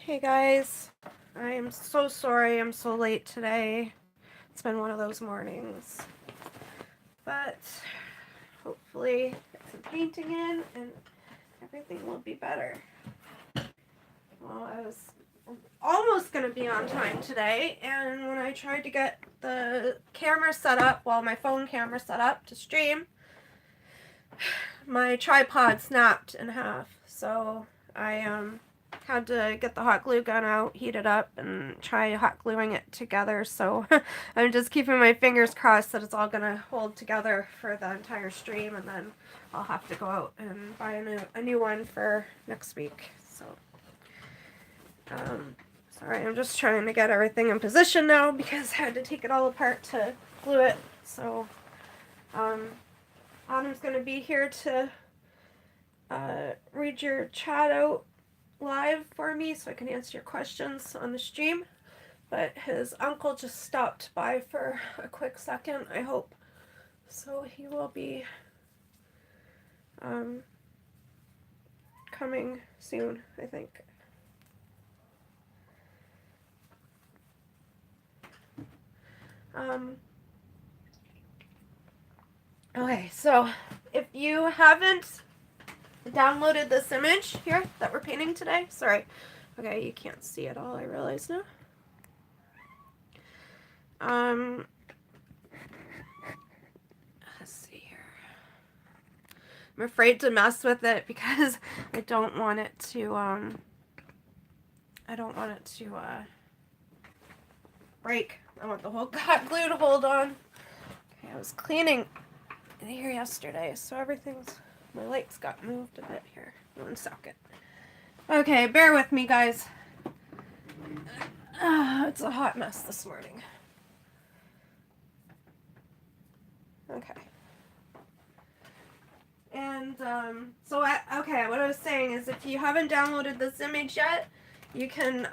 Hey guys, I am so sorry I'm so late today. It's been one of those mornings. But hopefully get some painting in and everything will be better. Well, I was almost going to be on time today, and when I tried to get the camera set up, my phone camera set up to stream, my tripod snapped in half. So I had to get the hot glue gun out, heat it up, and try hot gluing it together. So I'm just keeping my fingers crossed that it's all gonna hold together for the entire stream, and then I'll have to go out and buy a new one for next week. So sorry, I'm just trying to get everything in position now because I had to take it all apart to glue it. So Autumn's gonna be here to read your chat out live for me so I can answer your questions on the stream. But his uncle just stopped by for a quick second, I hope. So he will be coming soon, I think. Okay, so if you haven't downloaded this image here that we're painting today, sorry. Okay, you can't see it all, I realize now. Let's see here. I'm afraid to mess with it because I don't want it to break. I want the whole hot glue to hold on. Okay, I was cleaning in here yesterday, so my lights got moved a bit here. 1 second. Okay, bear with me, guys. It's a hot mess this morning. Okay. And, what I was saying is if you haven't downloaded this image yet, you can,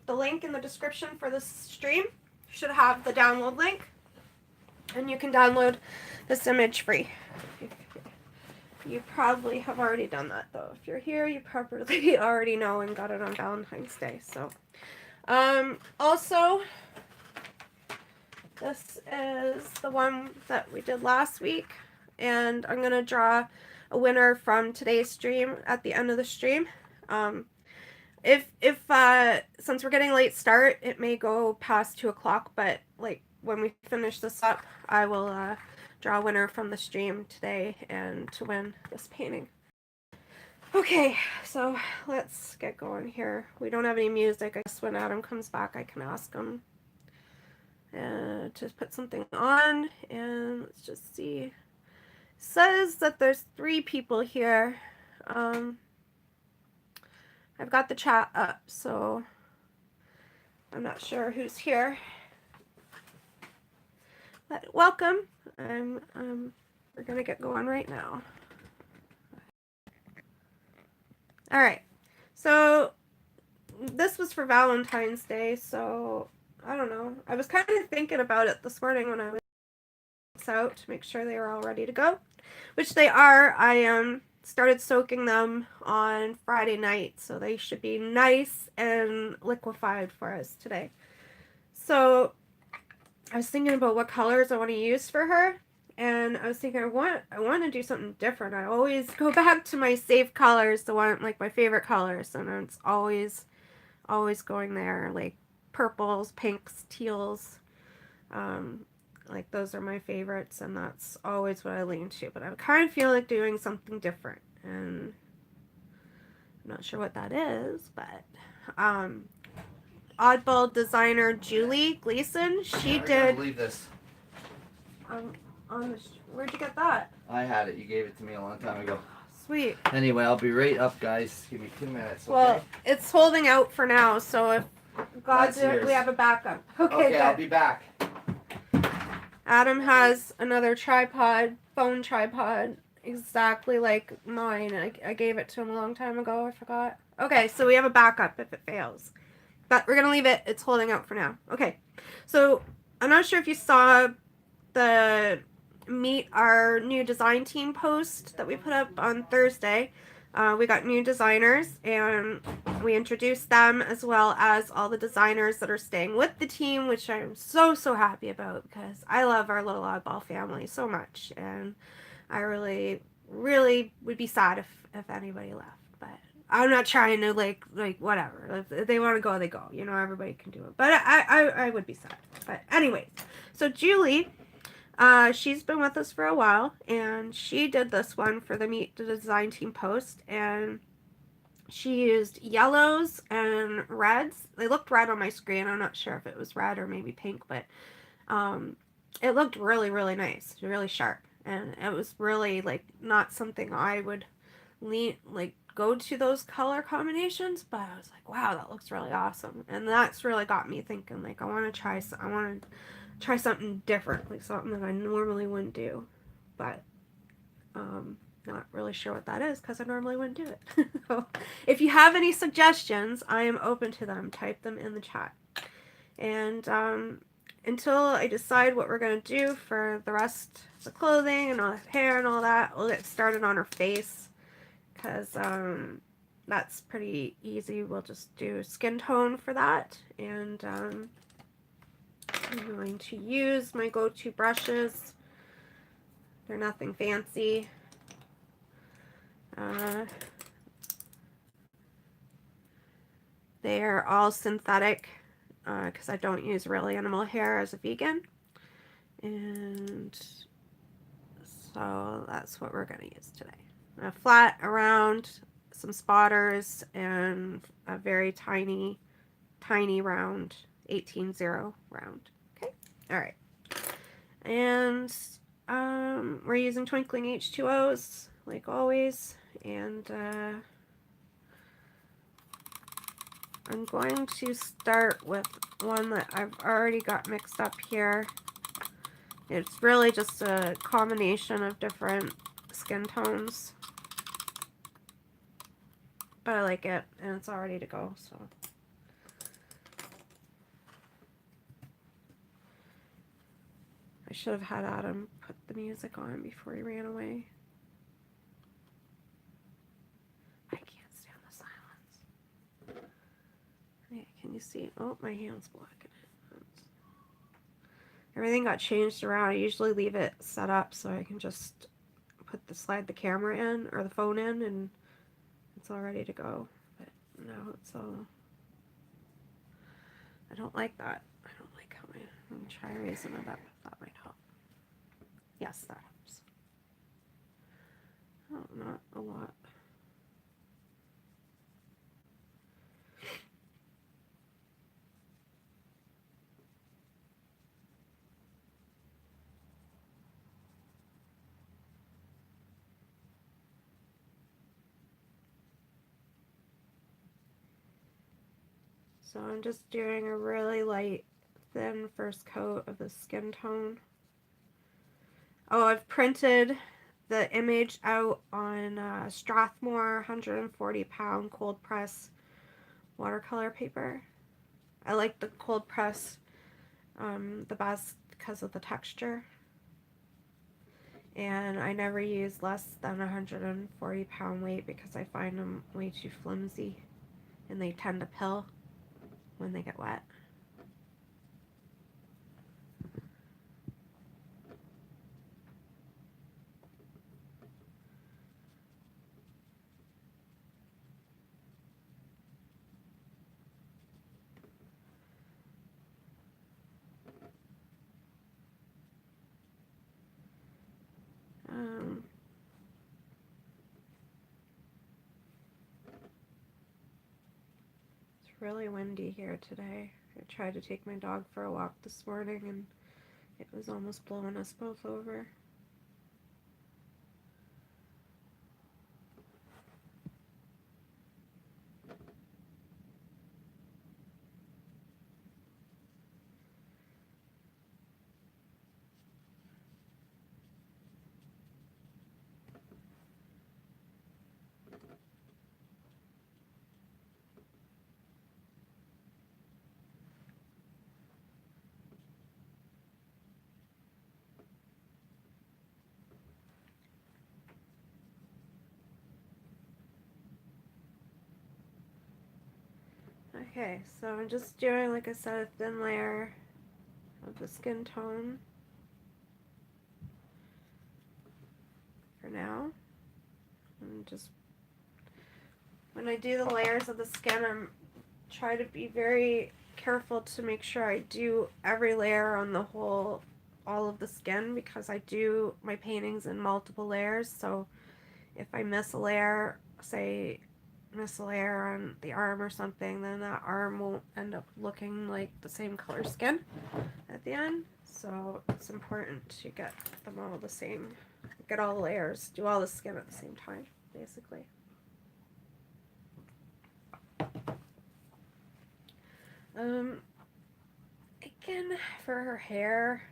the link in the description for this stream should have the download link. And you can download this image free. You probably have already done that, though. If you're here, you probably already know and got it on Valentine's Day. So, also, this is the one that we did last week, and I'm gonna draw a winner from today's stream at the end of the stream. Since we're getting a late start, it may go past 2 o'clock, but like when we finish this up, I will draw a winner from the stream today and to win this painting. Okay, so let's get going here. We don't have any music. I guess when Adam comes back, I can ask him to put something on, and let's just see. It says that there's 3 people here. I've got the chat up, so I'm not sure who's here. But welcome. We're gonna get going right now. All right. So this was for Valentine's Day, so I don't know. I was kind of thinking about it this morning when I was out to make sure they were all ready to go, which they are. I started soaking them on Friday night, so they should be nice and liquefied for us today. So I was thinking about what colors I want to use for her, and I was thinking I want to do something different. I always go back to my safe colors, the one like my favorite colors, and it's always going there, like purples, pinks, teals. Like those are my favorites, and that's always what I lean to. But I kind of feel like doing something different, and I'm not sure what that is, but oddball designer Julie Gleason, she did. I can't believe this. Where'd you get that? I had it. You gave it to me a long time ago. Sweet. Anyway, I'll be right up, guys. Give me 2 minutes. Okay? Well, it's holding out for now, so if God did, we have a backup. Okay, I'll be back. Adam has another phone tripod, exactly like mine. I gave it to him a long time ago. I forgot. Okay, so we have a backup if it fails. But we're going to leave it. It's holding out for now. Okay, so I'm not sure if you saw the Meet Our New Design Team post that we put up on Thursday. We got new designers, and we introduced them as well as all the designers that are staying with the team, which I'm so happy about because I love our little oddball family so much, and I really would be sad if anybody left. But I'm not trying to like whatever. If they want to go, they go. You know, everybody can do it. But I would be sad. But anyways, so Julie, she's been with us for a while, and she did this one for the Meet the Design Team post, and she used yellows and reds. They looked red on my screen. I'm not sure if it was red or maybe pink, but it looked really nice, really sharp, and it was really like not something I would go to those color combinations, but I was like, wow, that looks really awesome, and that's really got me thinking like I want to try something different, like something that I normally wouldn't do, but not really sure what that is because I normally wouldn't do it. So if you have any suggestions, I am open to them. Type them in the chat. And until I decide what we're going to do for the rest of the clothing and all the hair and all that, we'll get started on her face because that's pretty easy. We'll just do skin tone for that. And I'm going to use my go-to brushes. They're nothing fancy. They're all synthetic because I don't use real animal hair as a vegan. And so that's what we're going to use today. A flat, around, some spotters, and a very tiny round, 18-0 round. Okay, all right. And we're using Twinkling H20s, like always. And I'm going to start with one that I've already got mixed up here. It's really just a combination of different skin tones. But I like it, and it's all ready to go, so. I should have had Adam put the music on before he ran away. I can't stand the silence. Hey, can you see? Oh, my hand's blocking it. Everything got changed around. I usually leave it set up so I can just slide the camera in, or the phone in, and it's all ready to go. But no, it's all... I don't like that. I don't like how I'm going to try raising it up if that might help. Yes, that helps. Oh, not a lot. So I'm just doing a really light, thin first coat of the skin tone. Oh, I've printed the image out on Strathmore 140-pound cold press watercolor paper. I like the cold press the best because of the texture. And I never use less than 140-pound weight because I find them way too flimsy and they tend to pill when they get wet. It's really windy here today. I tried to take my dog for a walk this morning and it was almost blowing us both over. Okay, so I'm just doing, like I said, a thin layer of the skin tone for now. And just when I do the layers of the skin, I'm try to be very careful to make sure I do every layer on the whole, all of the skin, because I do my paintings in multiple layers. So if I miss a layer, say miss a layer on the arm or something, then that arm won't end up looking like the same color skin at the end. So it's important to get them all the same, get all the layers, do all the skin at the same time, basically. Again, for her hair,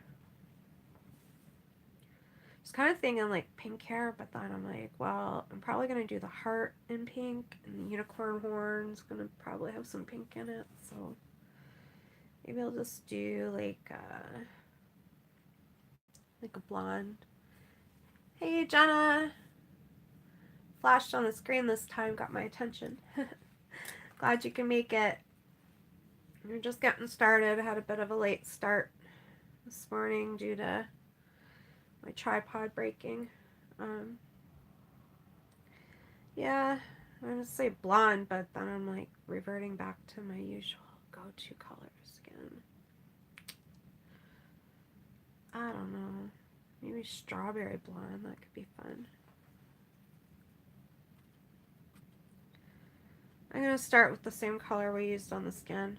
I was kind of thinking like pink hair, but then I'm like, well, I'm probably gonna do the heart in pink, and the unicorn horn's gonna probably have some pink in it, so maybe I'll just do like a blonde. Hey Jenna, flashed on the screen this time, got my attention. Glad you can make it. We're just getting started. I had a bit of a late start this morning due to my tripod breaking. Yeah, I would say blonde, but then I'm like reverting back to my usual go-to colors again. I don't know. Maybe strawberry blonde, that could be fun. I'm going to start with the same color we used on the skin.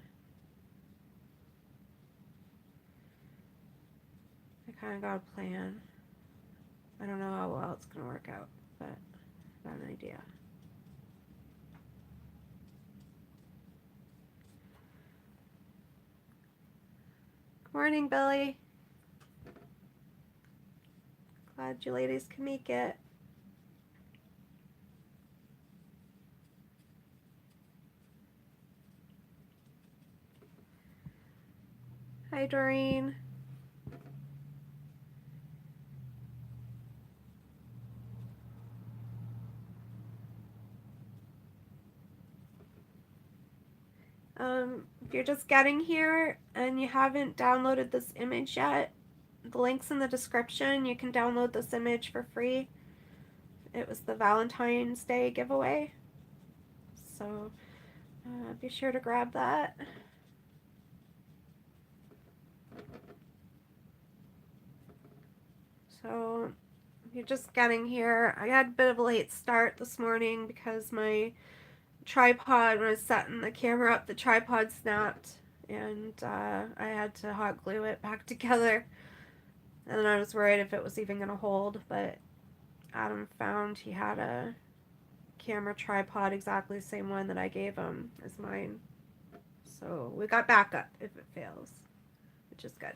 I kind of got a plan. I don't know how well it's going to work out, but I got an idea. Good morning, Billy. Glad you ladies can make it. Hi, Doreen. If you're just getting here and you haven't downloaded this image yet, the link's in the description. You can download this image for free. It was the Valentine's Day giveaway, so be sure to grab that. So if you're just getting here, I had a bit of a late start this morning because my tripod, when I was setting the camera up, the tripod snapped, and I had to hot glue it back together. And then I was worried if it was even going to hold, but Adam found he had a camera tripod, exactly the same one that I gave him as mine. So we got backup if it fails, which is good.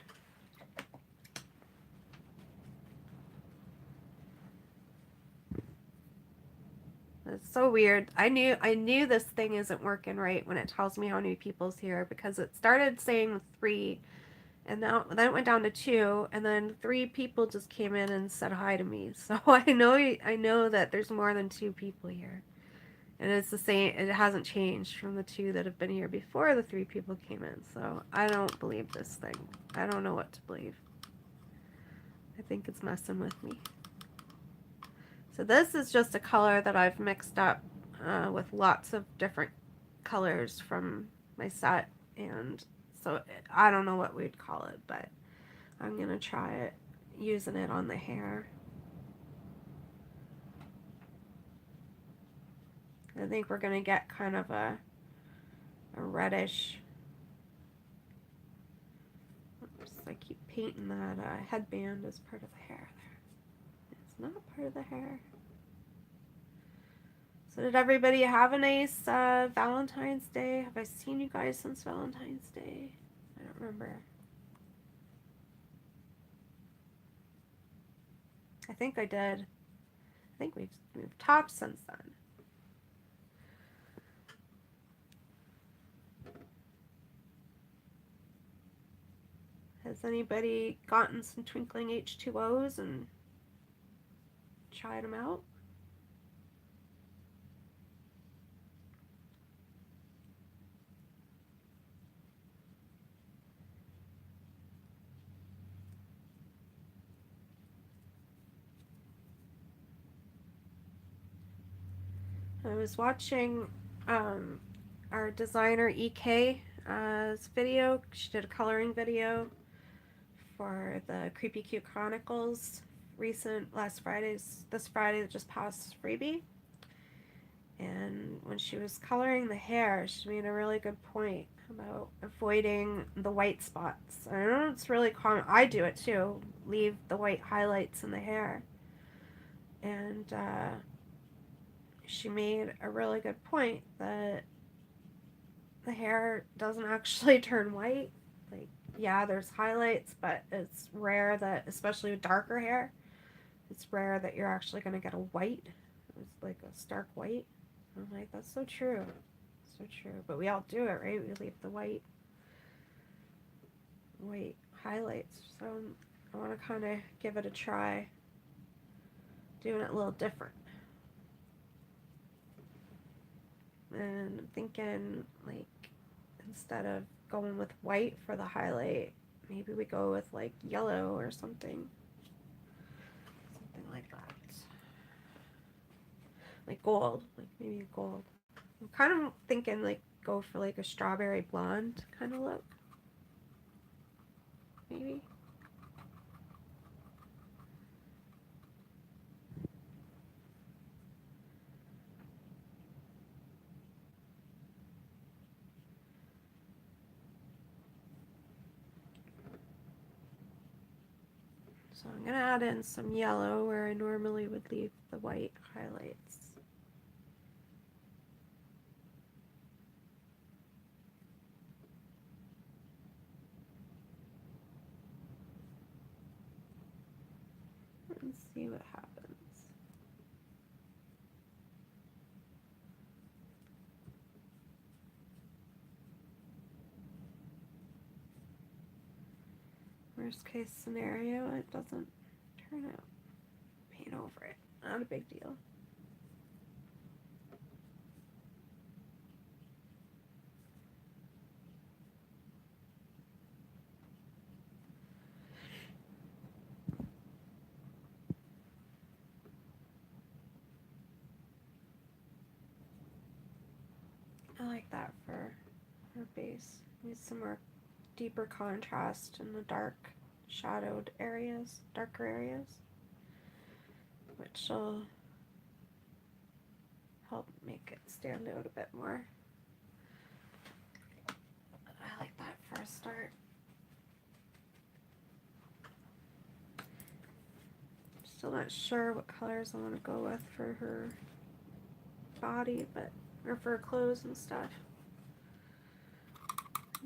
It's so weird. I knew this thing isn't working right when it tells me how many people's here, because it started saying 3, and then it went down to 2, and then 3 people just came in and said hi to me. So I know that there's more than 2 people here. And it's the same, it hasn't changed from the 2 that have been here before the 3 people came in. So I don't believe this thing. I don't know what to believe. I think it's messing with me. So this is just a color that I've mixed up with lots of different colors from my set. And so I don't know what we'd call it, but I'm going to try it, using it on the hair. I think we're going to get kind of a reddish. Oops, I keep painting that headband as part of the hair there. It's not part of the hair. So did everybody have a nice Valentine's Day? Have I seen you guys since Valentine's Day? I don't remember. I think I did. I think we've talked since then. Has anybody gotten some Twinkling H20s and tried them out? I was watching our designer EK's video. She did a coloring video for the Creepy Cute Chronicles this Friday that just passed freebie. And when she was coloring the hair, she made a really good point about avoiding the white spots. I know it's really common. I do it too. Leave the white highlights in the hair. And she made a really good point that the hair doesn't actually turn white. Like, yeah, there's highlights, but it's rare that, especially with darker hair, it's rare that you're actually going to get a white. It's like a stark white. I'm like, that's so true. So true. But we all do it, right? We leave the white highlights. So I want to kind of give it a try, doing it a little different. And I'm thinking, like, instead of going with white for the highlight, maybe we go with like yellow or something. Something like that. Like gold. Like maybe gold. I'm kind of thinking like go for like a strawberry blonde kind of look. Maybe. So I'm going to add in some yellow where I normally would leave the white highlights. And see what happens. Worst case scenario, it doesn't turn out. Paint over it. Not a big deal. I like that for her base. Needs some more deeper contrast in the dark shadowed areas, darker areas, which will help make it stand out a bit more. I like that for a start. Still not sure what colors I want to go with for her body, or for her clothes and stuff.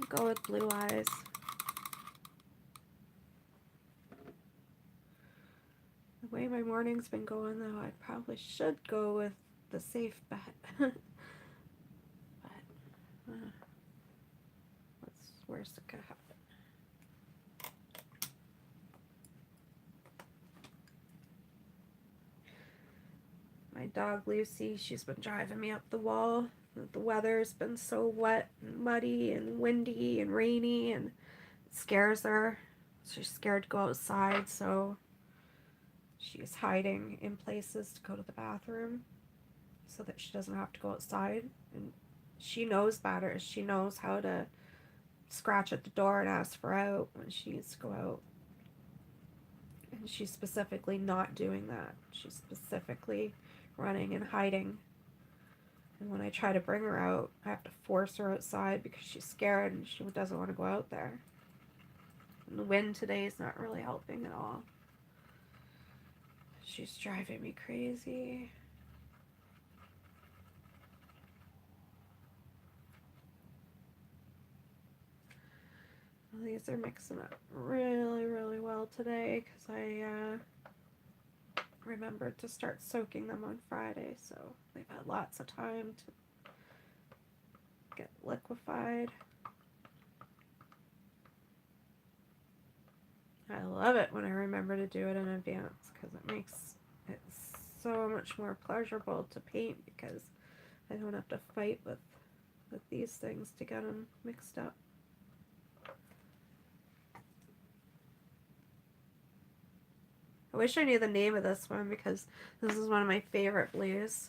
I'll go with blue eyes. The way my morning's been going, though, I probably should go with the safe bet. But what's worse that could happen? My dog Lucy, she's been driving me up the wall. The weather's been so wet and muddy and windy and rainy, and it scares her. She's scared to go outside, so she's hiding in places to go to the bathroom so that she doesn't have to go outside. And she knows better. She knows how to scratch at the door and ask for out when she needs to go out. And she's specifically not doing that. She's specifically running and hiding. And when I try to bring her out, I have to force her outside because she's scared and she doesn't want to go out there. And the wind today is not really helping at all. She's driving me crazy. Well, these are mixing up really, really well today because I remembered to start soaking them on Friday, so they've had lots of time to get liquefied. I love it when I remember to do it in advance because it makes it so much more pleasurable to paint because I don't have to fight with these things to get them mixed up. I wish I knew the name of this one because this is one of my favorite blues.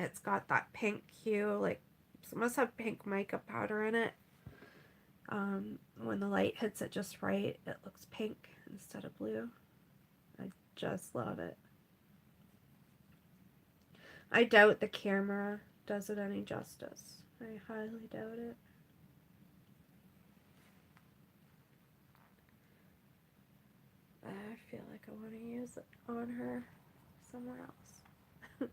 It's got that pink hue, like it must have pink mica powder in it. When the light hits it just right, it looks pink instead of blue. I just love it. I doubt the camera does it any justice. I highly doubt it. I feel like I want to use it on her somewhere else.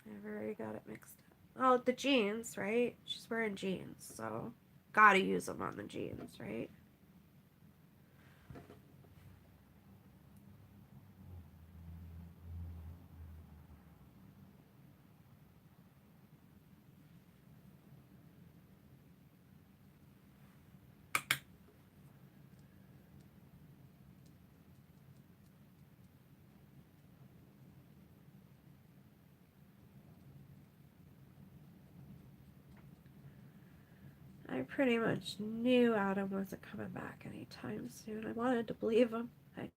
I've already got it mixed up. Oh, the jeans, right? She's wearing jeans, so gotta use them on the jeans, right? I pretty much knew Adam wasn't coming back anytime soon. I wanted to believe him. I did.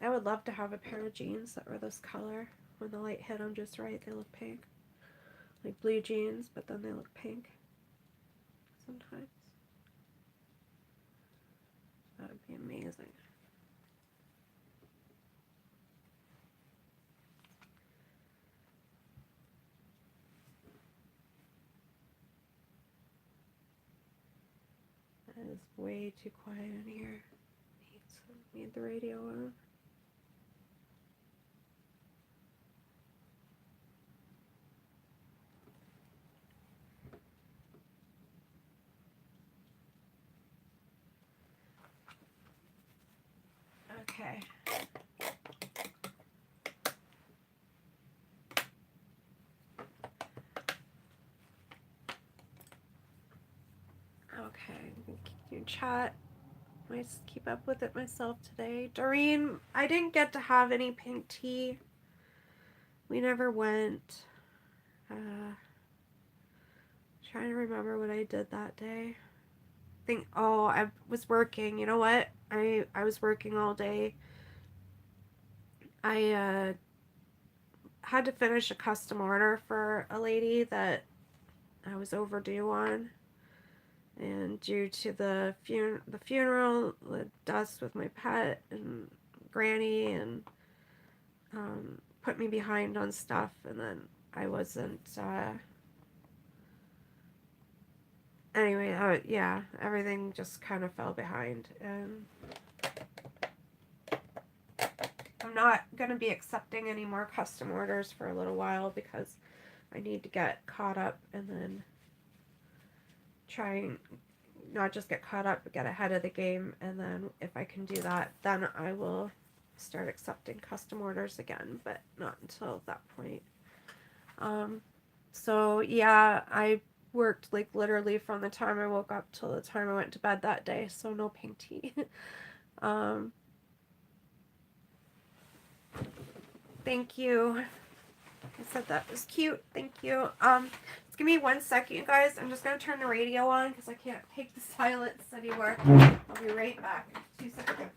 I would love to have a pair of jeans that were this color. When the light hit them just right, they look pink. Like blue jeans, but then they look pink sometimes. That would be amazing. That is way too quiet in here. Need the radio on. Okay. Okay, you chat. I just keep up with it myself today. Doreen, I didn't get to have any pink tea. We never went. Trying to remember what I did that day. I was working. You know what? I was working all day. I had to finish a custom order for a lady that I was overdue on. And due to the funeral, the dust with my pet and Granny, and put me behind on stuff, and then I wasn't. Anyway, yeah, everything just kind of fell behind, and I'm not gonna be accepting any more custom orders for a little while because I need to get caught up and then trying not just get caught up but get ahead of the game, and then if I can do that, then I will start accepting custom orders again, but not until that point. So yeah, I worked like literally from the time I woke up till the time I went to bed that day, so no pink tea. Thank you. I said that was cute. Thank you. give me 1 second, you guys. I'm just going to turn the radio on because I can't take the silence anymore. I'll be right back. 2 seconds.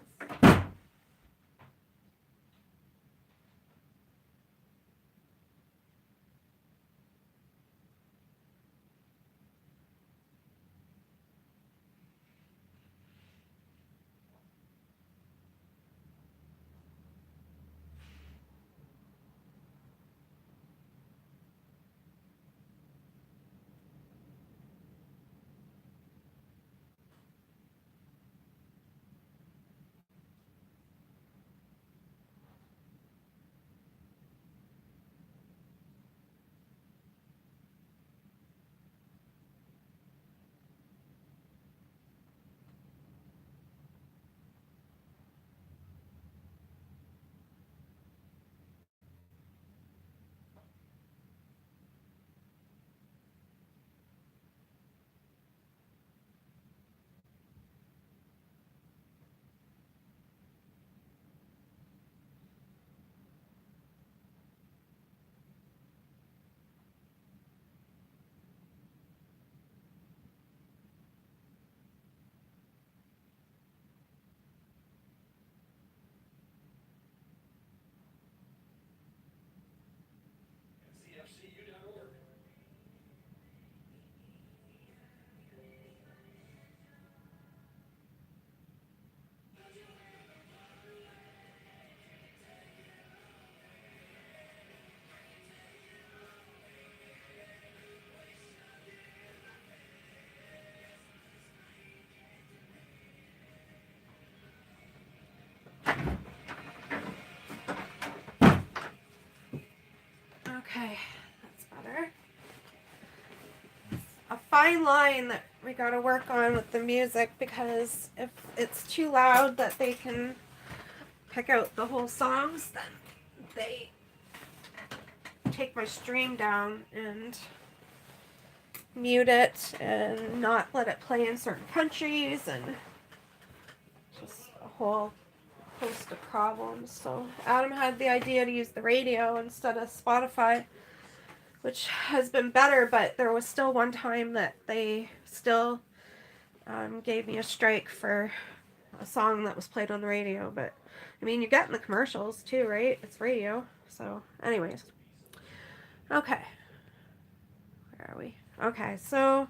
Okay, that's better. A fine line that we gotta work on with the music, because if it's too loud that they can pick out the whole songs, then they take my stream down and mute it and not let it play in certain countries, and just a whole host of problems. So Adam had the idea to use the radio instead of Spotify, which has been better, but there was still one time that they still gave me a strike for a song that was played on the radio. But I mean, you get in the commercials too, right? It's radio. So anyways, okay, where are we? Okay, so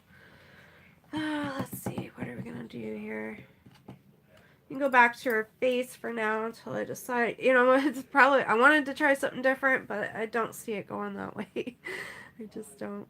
let's see, what are we gonna do here? You can go back to her face for now until I decide. You know, it's probably, I wanted to try something different, but I don't see it going that way. I just don't.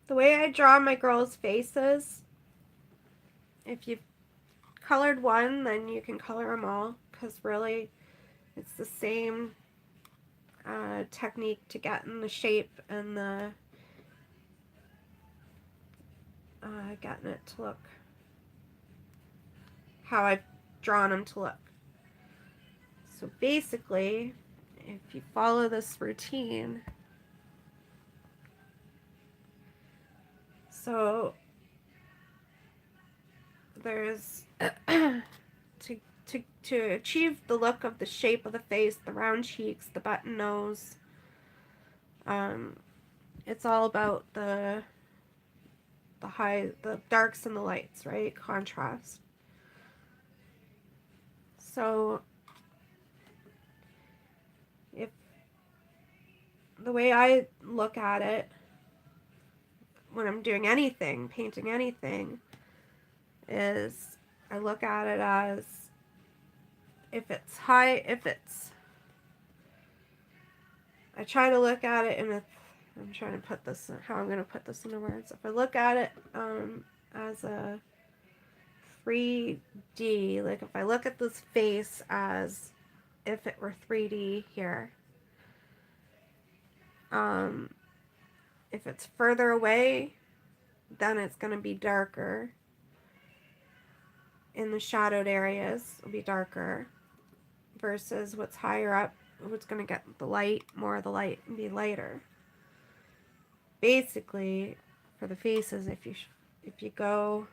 The way I draw my girls' faces, if you've colored one, then you can color them all, because really it's the same technique to get in the shape and the getting it to look how I've drawn them to look. So basically, if you follow this routine, so there's to achieve the look of the shape of the face, the round cheeks, the button nose. It's all about the darks and the lights, right? Contrast. So if the way I look at it when I'm doing anything, painting anything, is I look at it as if it's high, I try to look at it in a, I'm trying to put this, how I'm going to put this into words. If I look at it as a 3D, like if I look at this face as if it were 3D here, If it's further away, then it's going to be darker. In the shadowed areas, it'll be darker. Versus what's higher up, what's going to get the light, more of the light, and be lighter. Basically, for the faces, if you go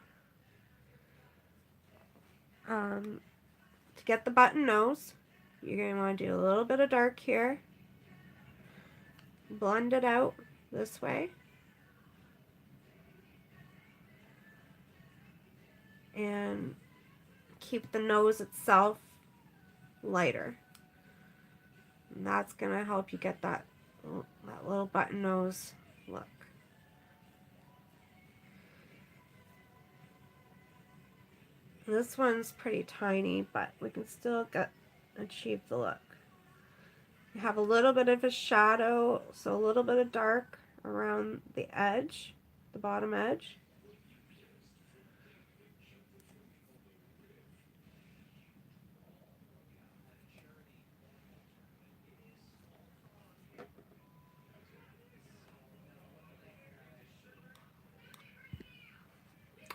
to get the button nose, you're going to want to do a little bit of dark here. Blend it out this way. And keep the nose itself lighter. And that's going to help you get that little button nose look. This one's pretty tiny, but we can still achieve the look. You have a little bit of a shadow, so a little bit of dark around the edge, the bottom edge.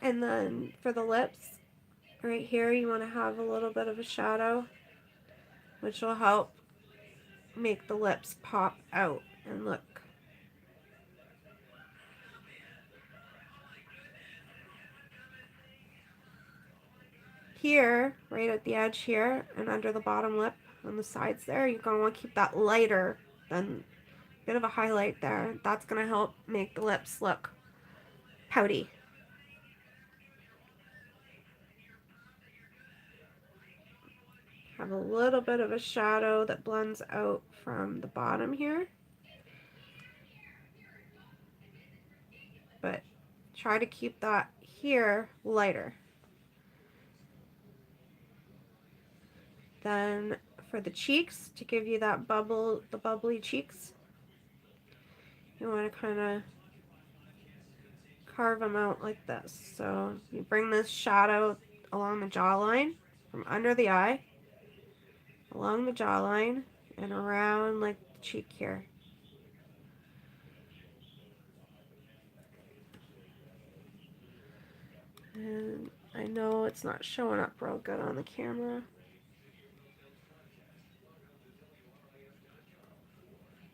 And then for the lips, right here, you want to have a little bit of a shadow, which will help make the lips pop out and look. Here, right at the edge here, and under the bottom lip on the sides there, you're going to want to keep that lighter than a bit of a highlight there. That's going to help make the lips look pouty. Have a little bit of a shadow that blends out from the bottom here. But try to keep that here lighter. Then for the cheeks, to give you that the bubbly cheeks, you want to kind of carve them out like this. So you bring this shadow along the jawline, from under the eye, along the jawline, and around like the cheek here. And I know it's not showing up real good on the camera.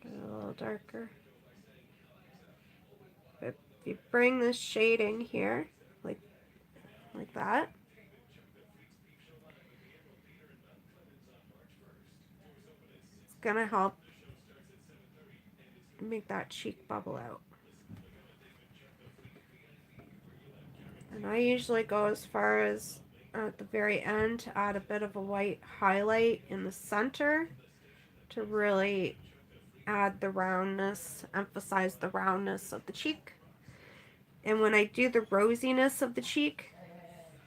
Get it a little darker. But if you bring this shading here, like that, it's gonna help make that cheek bubble out. And I usually go as far as at the very end to add a bit of a white highlight in the center to really add the roundness, emphasize the roundness of the cheek. And when I do the rosiness of the cheek,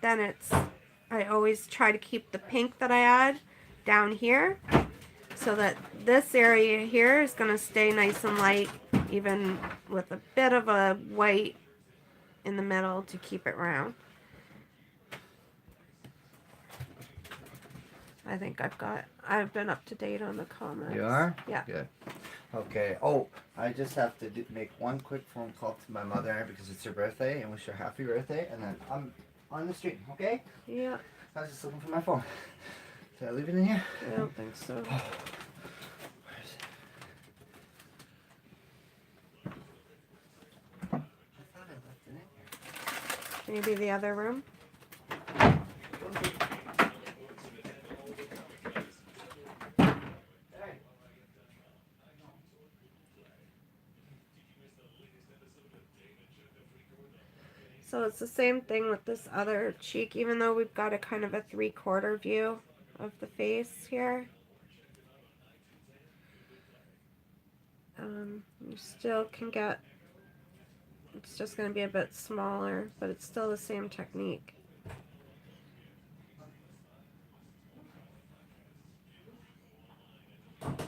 then I always try to keep the pink that I add down here so that this area here is going to stay nice and light, even with a bit of a white in the middle to keep it round. I think I've been up to date on the comments. You are? Yeah. Good. Okay. Oh, I just have to make one quick phone call to my mother because it's her birthday and wish her happy birthday, and then I'm on the street, okay? Yeah. I was just looking for my phone. Did I leave it in here? I don't think so. Where is it? I thought I left it in here. Maybe the other room. So it's the same thing with this other cheek, even though we've got a kind of a 3/4 view of the face here. You still can get, it's just going to be a bit smaller, but it's still the same technique. And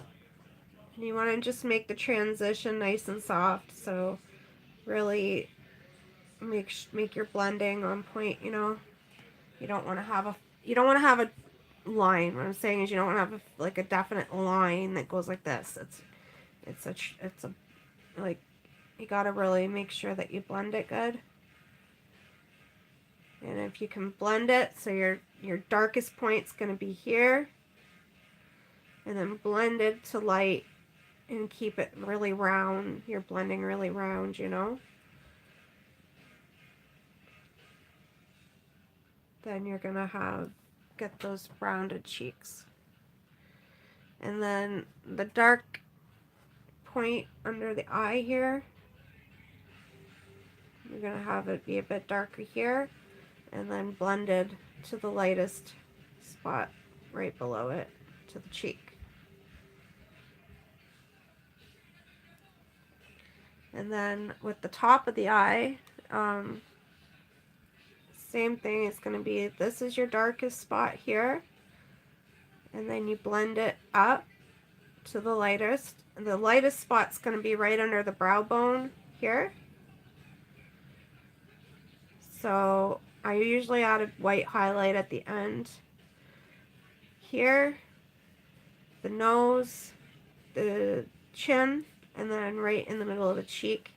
you want to just make the transition nice and soft, so really make your blending on point. You know, you don't want to have a line. What I'm saying is you don't want to have like a definite line that goes like this. It's a like, you gotta really make sure that you blend it good. And if you can blend it, so your darkest point's gonna be here, and then blend it to light and keep it really round. You're blending really round, you know. Then you're gonna get those rounded cheeks. And then the dark point under the eye here, you're gonna have it be a bit darker here, and then blended to the lightest spot right below it, to the cheek. And then with the top of the eye, same thing. It's going to be, this is your darkest spot here, and then you blend it up to the lightest. And the lightest spot's going to be right under the brow bone here. So I usually add a white highlight at the end here, the nose, the chin, and then right in the middle of the cheek.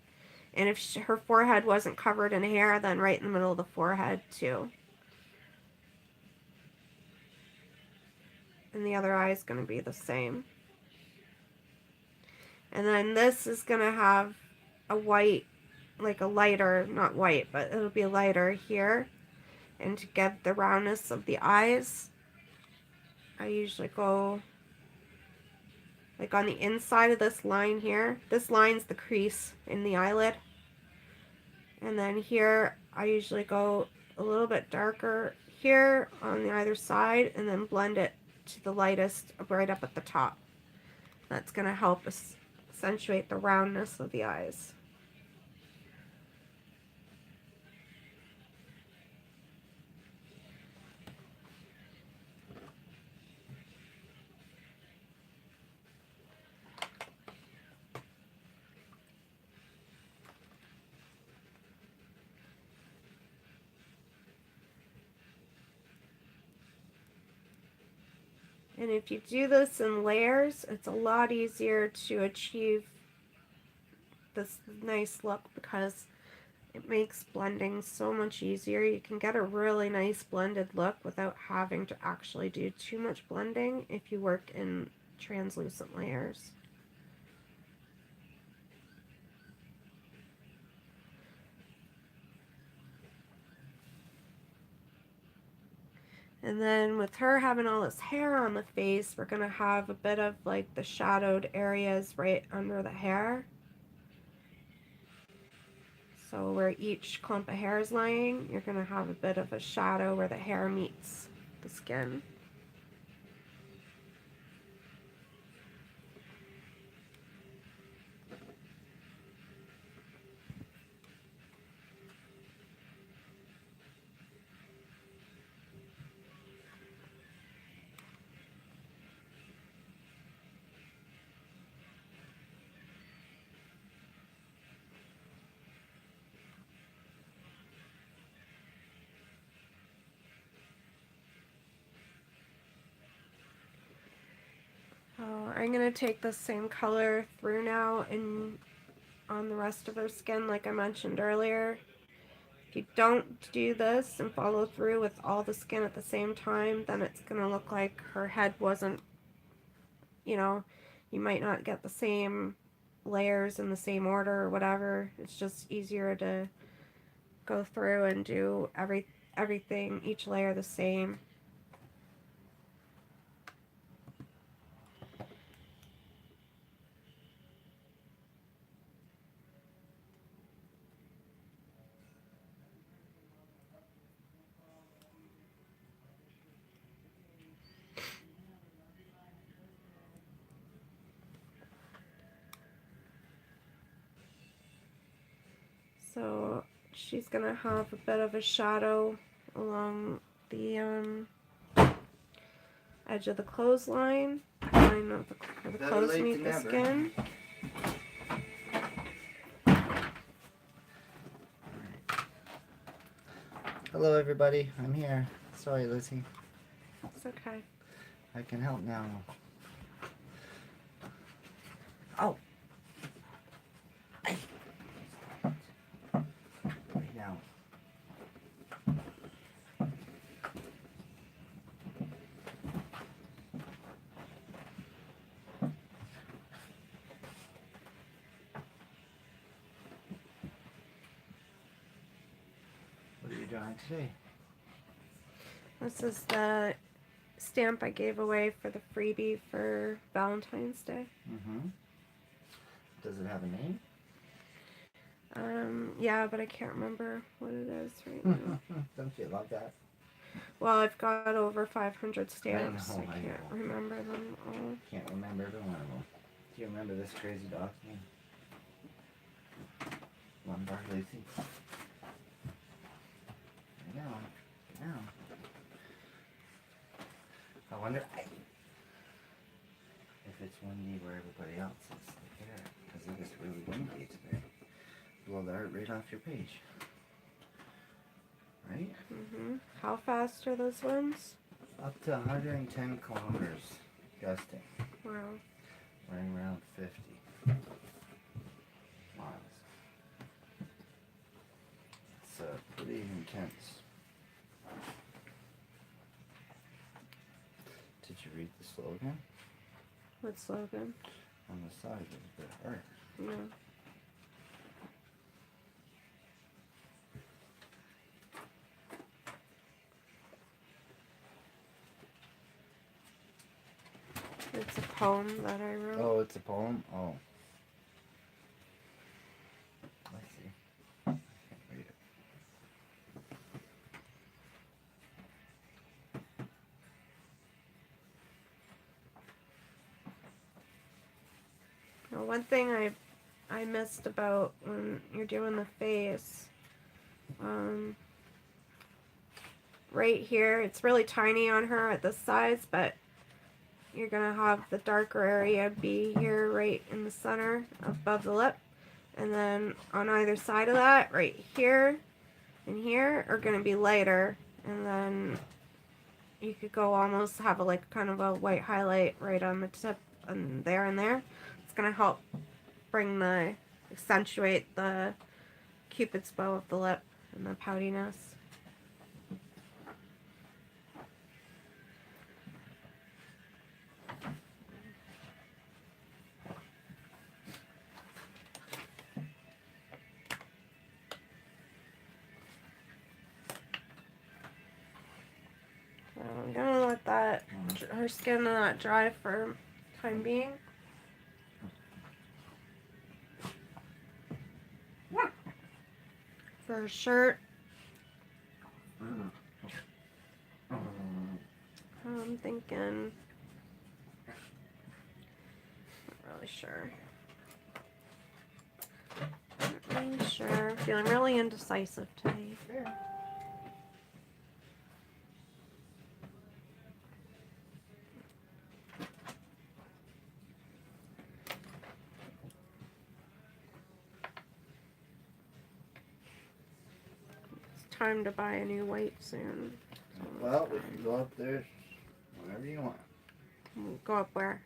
And if her forehead wasn't covered in hair, then right in the middle of the forehead too. And the other eye is going to be the same. And then this is going to have a white, like a lighter, not white, but it'll be lighter here. And to get the roundness of the eyes, I usually go like on the inside of this line here. This line's the crease in the eyelid. And then here, I usually go a little bit darker here on the either side, and then blend it to the lightest right up at the top. That's going to help us accentuate the roundness of the eyes. And if you do this in layers, it's a lot easier to achieve this nice look because it makes blending so much easier. You can get a really nice blended look without having to actually do too much blending if you work in translucent layers. And then with her having all this hair on the face, we're going to have a bit of like the shadowed areas right under the hair. So where each clump of hair is lying, you're going to have a bit of a shadow where the hair meets the skin. I'm going to take the same color through now and on the rest of her skin like I mentioned earlier. If you don't do this and follow through with all the skin at the same time, then it's going to look like her head wasn't, you know, you might not get the same layers in the same order or whatever. It's just easier to go through and do everything, each layer the same. So she's gonna have a bit of a shadow along the edge of the clothesline, line of where the clothes meet the skin. Hello everybody, I'm here. Sorry Lizzy. It's okay. I can help now. Oh, What are you drawing today? This is the stamp I gave away for the freebie for Valentine's Day. Mm-hmm. Does it have a name? Yeah, but I can't remember what it is right now. Don't you love that? Well, I've got over 500 stamps. I know, I can't remember them all. Can't remember every one of them. Do you remember this crazy dog's name? Lumbar Lizzy. I know. I wonder if it's windy where everybody else is. Look at it, because it is really windy today. Blow the art right off your page. Right? Mm-hmm. How fast are those ones? Up to 110 kilometers gusting. Wow. Running around 50 miles. It's pretty intense. Did you read the slogan? What slogan? On the side of the art. No. It's a poem that I wrote. Oh, it's a poem? Oh. I see. I can't read it. Now, one thing I missed about when you're doing the face, right here, it's really tiny on her at this size, but you're gonna have the darker area be here right in the center above the lip, and then on either side of that, right here and here, are gonna be lighter, and then you could go almost have a like kind of a white highlight right on the tip and there. It's gonna help accentuate the cupid's bow of the lip and the poutiness. I'm gonna let her skin not dry for time being. For her shirt, I'm thinking, not really sure. Feeling really indecisive today. It's time to buy a new white soon. So Well, we can go up there whenever you want. go up where?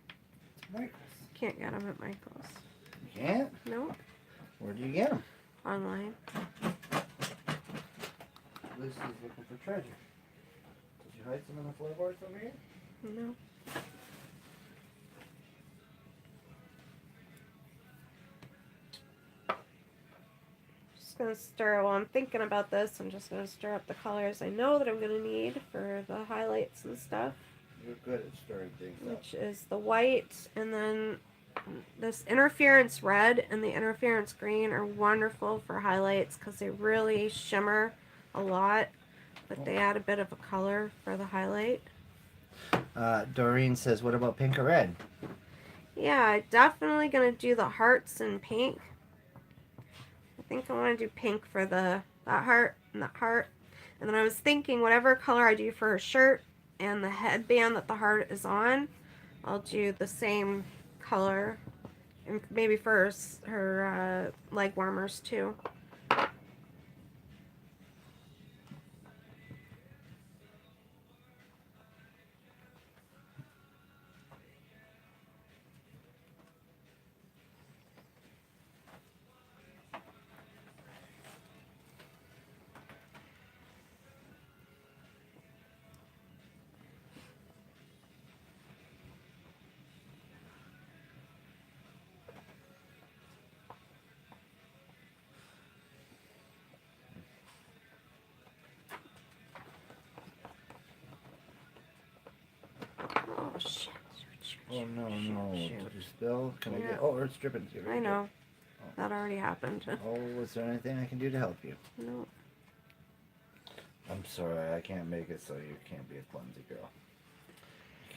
Michael's. Can't get them at Michael's. You can't? Nope. Where do you get them? Online. Lucy's looking for treasure. Did you hide some in the floorboards over here? No. Just gonna stir, while I'm thinking about this, I'm just gonna stir up the colors I know that I'm gonna need for the highlights and stuff. You're good at stirring things up. Which is the white, and then this interference red and the interference green are wonderful for highlights because they really shimmer a lot, but they add a bit of a color for the highlight. Doreen says, what about pink or red? Yeah, definitely gonna do the hearts in pink. I think I want to do pink for that heart and that heart. And then I was thinking whatever color I do for her shirt and the headband that the heart is on, I'll do the same color, and maybe for her leg warmers too. shit. Oh no, no. Shoot. Did you spill? Can I Yeah. get... Oh, it's dripping. It's I know. Oh. That already happened. Oh, is there anything I can do to help you? No. I'm sorry, I can't make it so you can't be a clumsy girl.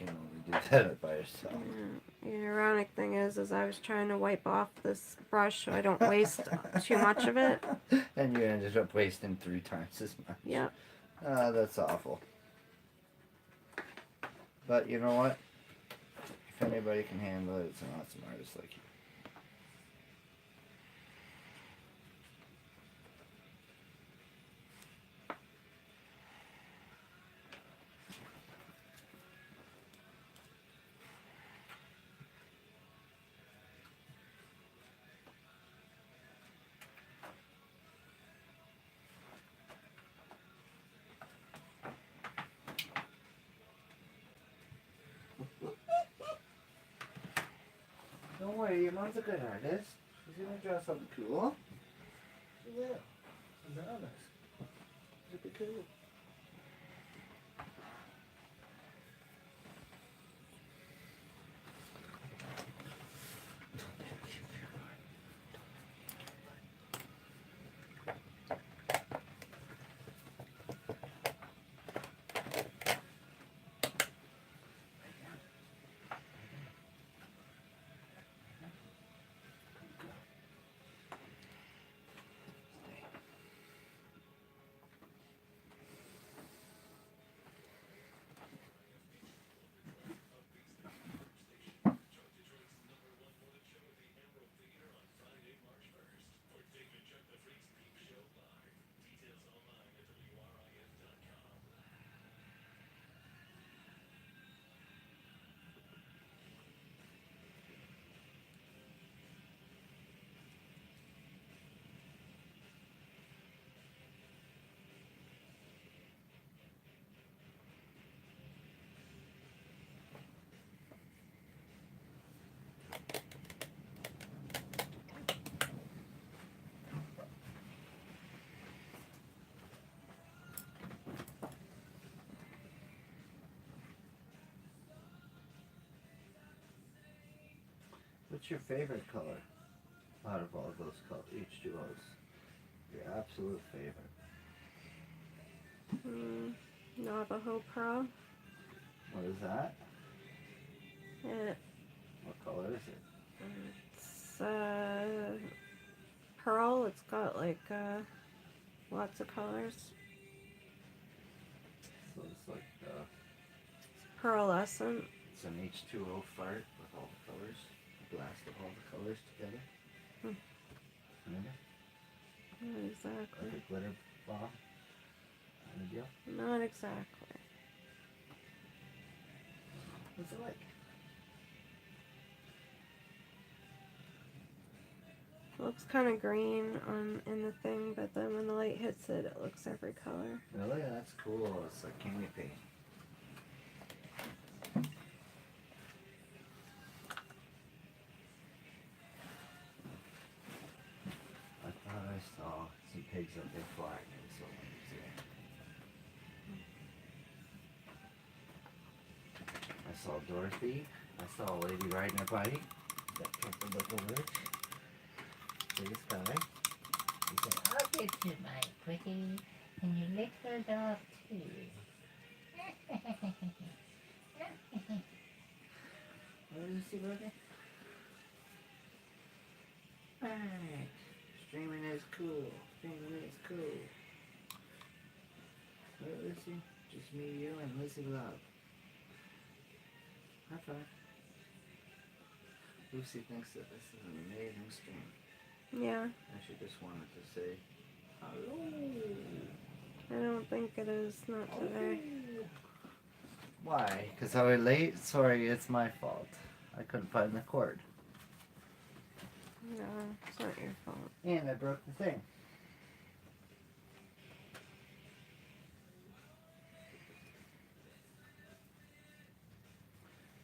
You can only do that by yourself. Yeah. The ironic thing is I was trying to wipe off this brush so I don't waste too much of it. And you ended up wasting 3 times as much. Yeah. That's awful. But you know what? If anybody can handle it, it's an awesome artist like you. Don't worry, your mom's a good artist. She's gonna draw something cool. She will. I promise. It'll be cool. What's your favorite color out of all those colors, H2Os? Your absolute favorite? Navajo Pearl. What is that? It, What color is it? it's pearl. It's got like lots of colors. So it's like Pearlescent. it's an H2O fart with all the colors. A blast of all the colors together. Kind of. Not exactly. Like a glitter bomb. Kind of deal. Not exactly. What's it like? It looks kind of green in the thing, but then when the light hits it, it looks every color. Really? That's cool. It's like candy paint. I thought I saw some pigs up there flying, so let me see. I saw Dorothy. I saw a lady riding a bike. That purple little witch. This guy. He said, I'll get you, my pretty, and you lick her dog too. what did you see, Roger? Right. Streaming is cool. Streaming is cool. Right, Lizzy? Just me, you, and Lizzy Love. High five. Lucy thinks that this is an amazing stream. Yeah. And she just wanted to say, hello. I don't think it is. Not today. Why? Because I was late? Sorry, it's my fault. I couldn't find the cord. No, it's not your fault. And I broke the thing.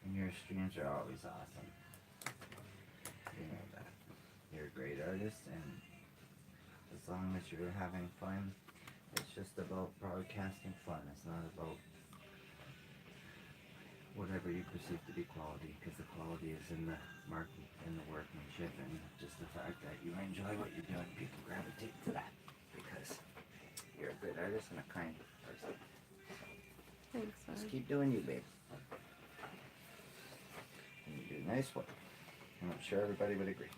And your streams are always awesome. You know that. You're a great artist, and as long as you're having fun, it's just about broadcasting fun. It's not about, whatever you perceive to be quality, because the quality is in the market, in the workmanship, and just the fact that you enjoy what you're doing, people gravitate to that because you're a good artist and a kind person. Thanks, Just Ed. keep doing you, babe. And you do nice work. And I'm sure everybody would agree.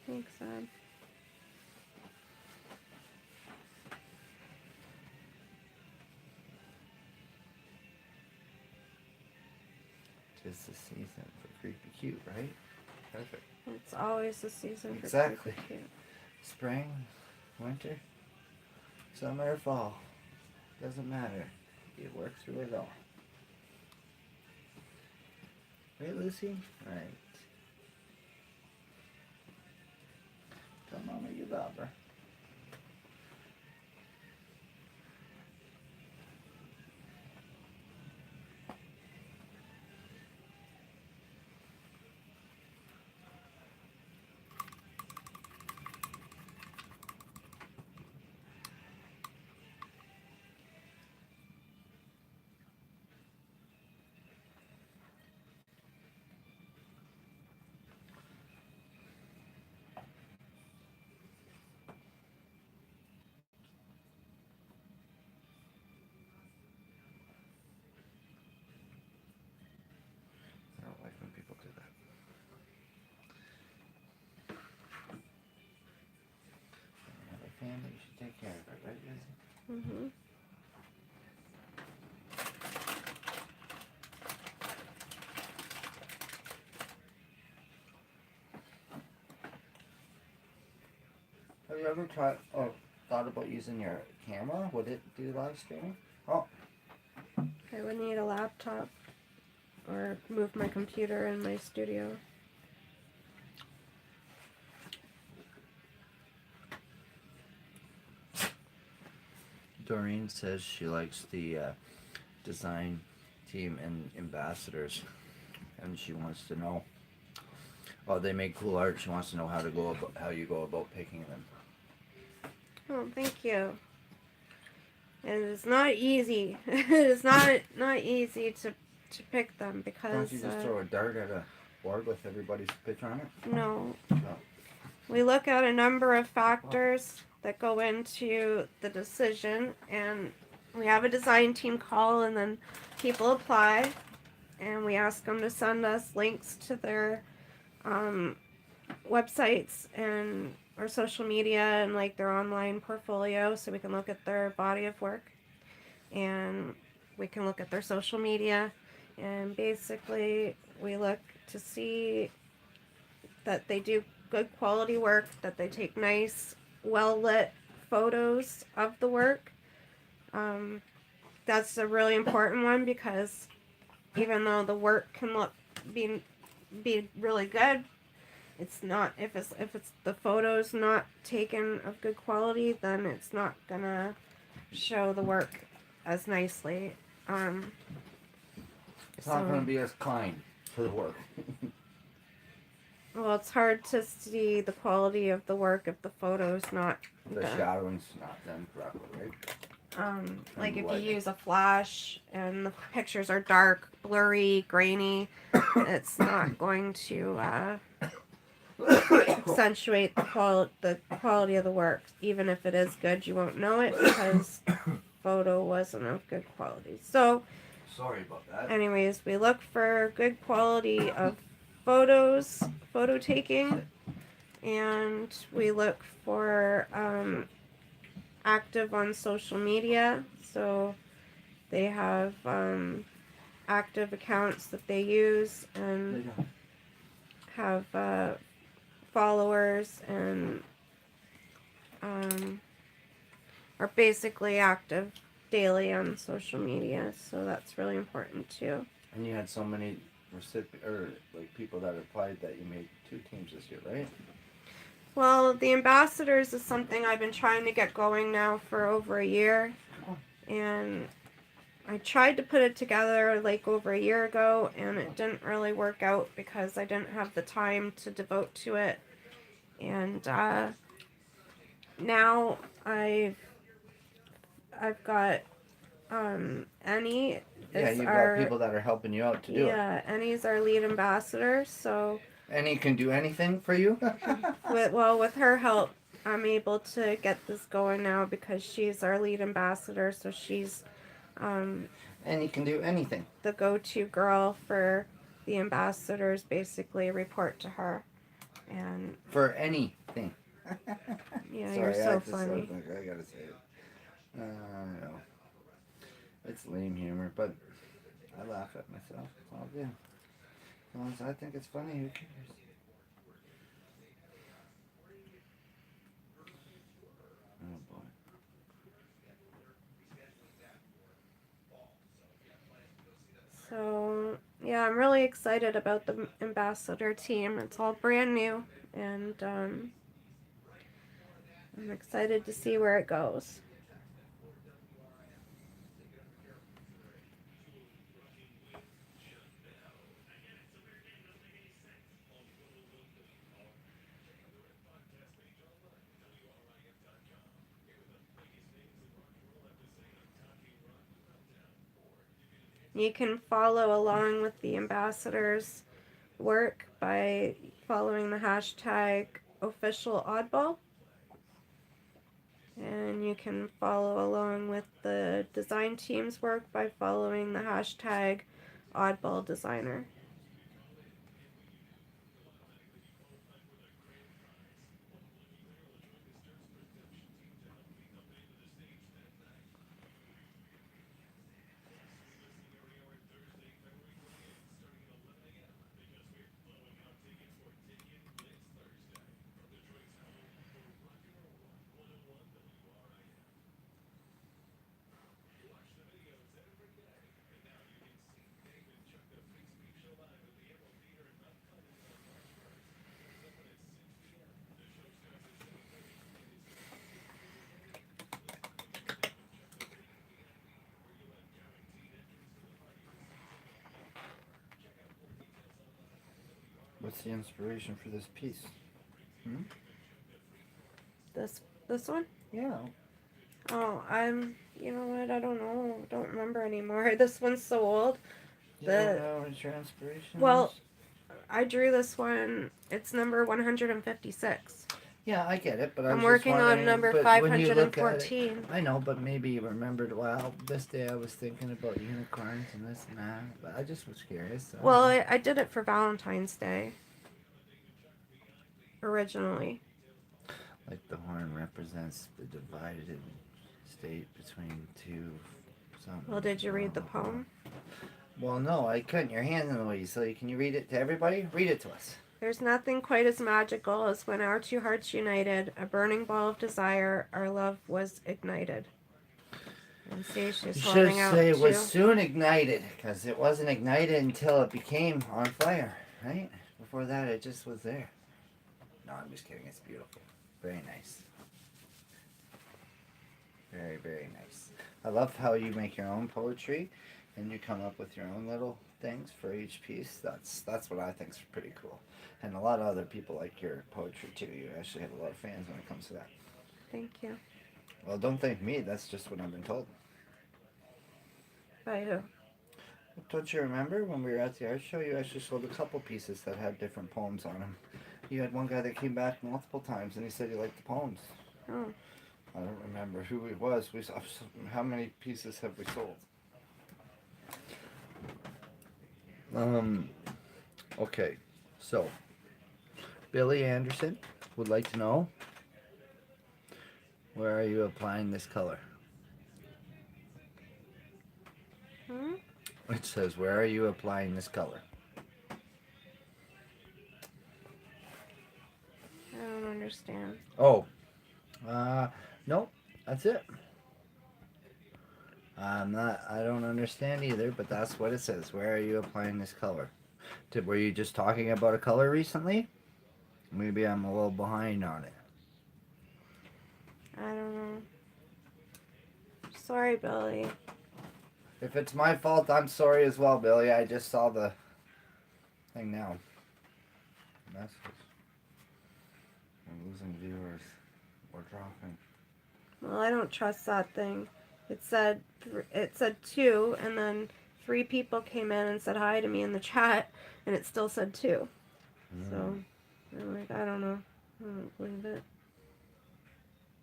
Thanks, Ed. Tis the season for creepy cute, right? Perfect. It's always the season for Exactly. creepy cute. Spring, winter, summer, fall. Doesn't matter. You work through it all. Right, Lucy? Right. Tell Mama you love her. I don't like when people do that. When you have a family, you should take care of it, right, Lizzy? Mm-hmm. Have you ever tried or thought about using your camera? Would it do live streaming? Oh, I would need a laptop or move my computer in my studio. Doreen says she likes the design team and ambassadors, and she wants to know. Oh, they make cool art. She wants to know how you go about picking them. Oh, thank you. And it's not easy. It is not easy to pick them because Don't you just throw a dart at a board with everybody's picture on it? no. Oh. We look at a number of factors that go into the decision, and we have a design team call, and then people apply, and we ask them to send us links to their websites and or social media and like their online portfolio, so we can look at their body of work, and we can look at their social media, and basically we look to see that they do good quality work, that they take nice, well lit photos of the work. That's a really important one because even though the work can look be really good, it's not if it's the photos not taken of good quality, then it's not gonna show the work as nicely. It's not going to be as kind to the work. Well, it's hard to see the quality of the work if the photo's not The done. shadowing's not done correctly, right? Like if lighting. you use a flash and the pictures are dark, blurry, grainy, it's not going to accentuate the quality of the work. Even if it is good, you won't know it because photo wasn't of good quality. So, Sorry about that. anyways, we look for good quality of photos, photo taking, and we look for active on social media. So they have active accounts that they use and have followers and are basically active daily on social media. So that's really important too. And you had so many people that applied that you made 2 teams this year, right? Well, the ambassadors is something I've been trying to get going now for over a year, and I tried to put it together like over a year ago, and it didn't really work out because I didn't have the time to devote to it. And now I've got Annie Yeah, is you've got our people that are helping you out to do it. yeah, and he's our lead ambassador. So And he can do anything for you? with her help, I'm able to get this going now because she's our lead ambassador. So she's And he can do anything. the go-to girl for the ambassadors. Basically, report to her, and For anything. yeah, you're Sorry, so funny. I gotta say it. I know. It's lame humor, but I laugh at myself. It's all good. As long as I think it's funny, who cares? Oh boy. So yeah, I'm really excited about the ambassador team. It's all brand new, and I'm excited to see where it goes. You can follow along with the ambassadors' work by following the hashtag official oddball. And you can follow along with the design team's work by following the hashtag oddball designer. What's the inspiration for this piece? Hmm? This one? Yeah. Oh, you know what? I don't know. Don't remember anymore. This one's so old. You don't know what your inspiration Well, is? I drew this one. It's number 156. Yeah, I get it, but I I'm was just working on wondering. number But when you look at it, 514. I know, but maybe you remembered. Well, this day I was thinking about unicorns and this and that. But I just was curious. So. Well, I did it for Valentine's Day. Originally. Like the horn represents the divided state between two. Something. Well, did you read the poem? Well, no, I couldn't. Your hand's in the way. So can you read it to everybody? Read it to us. There's nothing quite as magical as when our two hearts united, a burning ball of desire, our love was ignited. And see, she's You should holding out say it was too. soon ignited, because it wasn't ignited until it became on fire, right? Before that, it just was there. No, I'm just kidding. It's beautiful. Very nice. Very, very nice. I love how you make your own poetry, and you come up with your own little things for each piece. That's what I think is pretty cool. And a lot of other people like your poetry too. You actually have a lot of fans when it comes to that. Thank you. Well, don't thank me. That's just what I've been told. By who? Don't you remember when we were at the art show? You actually sold a couple pieces that had different poems on them. You had one guy that came back multiple times, and he said he liked the poems. Oh. I don't remember who it was. How many pieces have we sold? Okay, so Billy Anderson would like to know, where are you applying this color? Hmm? It says, where are you applying this color? I don't understand. Oh, nope, that's it. I don't understand either, but that's what it says. Where are you applying this color? Were you just talking about a color recently? Maybe I'm a little behind on it. I don't know. Sorry, Billy. If it's my fault, I'm sorry as well, Billy. I just saw the thing now. Message. We're losing viewers. We're dropping. Well, I don't trust that thing. It said 2 and then 3 people came in and said hi to me in the chat, and it still said 2. So, I'm like, I don't know. I don't believe it.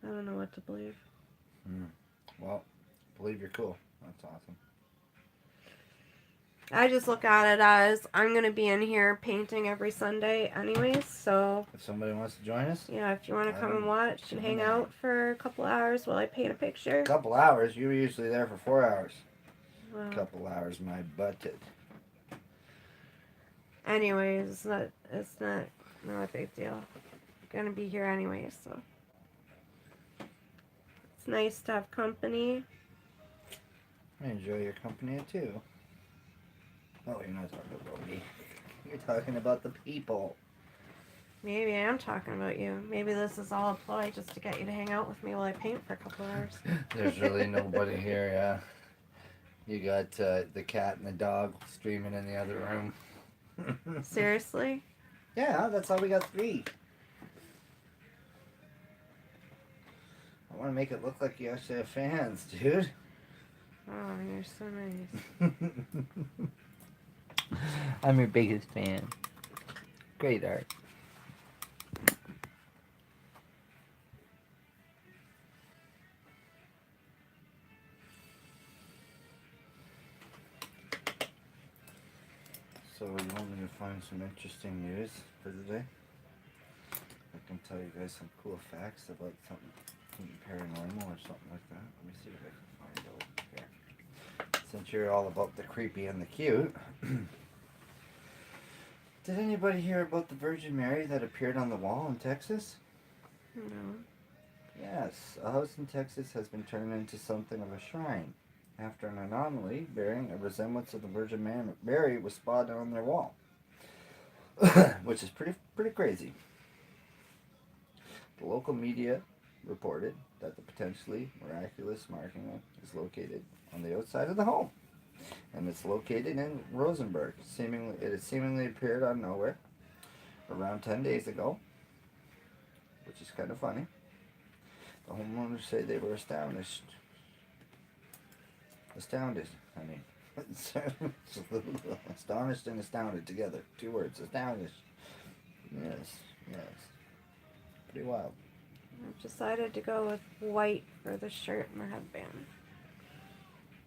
I don't know what to believe. Well, believe you're cool. That's awesome. I just look at it as I'm going to be in here painting every Sunday anyways, so If somebody wants to join us, yeah, if you want to I come don't- and watch and hang out for a couple hours while I paint a picture. a couple hours. You were usually there for 4 hours. Well, Couple hours, my butted. anyways, it's not a big deal. I'm going to be here anyways, so it's nice to have company. I enjoy your company too. Oh, you're not talking about me. You're talking about the people. Maybe I am talking about you. Maybe this is all a ploy just to get you to hang out with me while I paint for a couple hours. There's really nobody here, yeah. You got the cat and the dog streaming in the other room. Seriously? Yeah, that's how we got 3. I want to make it look like you actually have fans, dude. Oh, you're so nice. I'm your biggest fan. Great art. So you want me to find some interesting news for today? I can tell you guys some cool facts about something paranormal or something like that. Let me see if I can find out here. Since you're all about the creepy and the cute. Did anybody hear about the Virgin Mary that appeared on the wall in Texas? No. Yes, a house in Texas has been turned into something of a shrine after an anomaly bearing a resemblance of the Virgin Mary was spotted on their wall, which is pretty crazy. The local media reported that the potentially miraculous marking is located on the outside of the home, and it's located in Rosenberg. It has seemingly appeared out of nowhere around 10 days ago, which is kind of funny. The homeowners say they were astonished. I mean, astonished and astounded together. 2 words. Astonished. Yes. Pretty wild. I've decided to go with white for the shirt and the headband.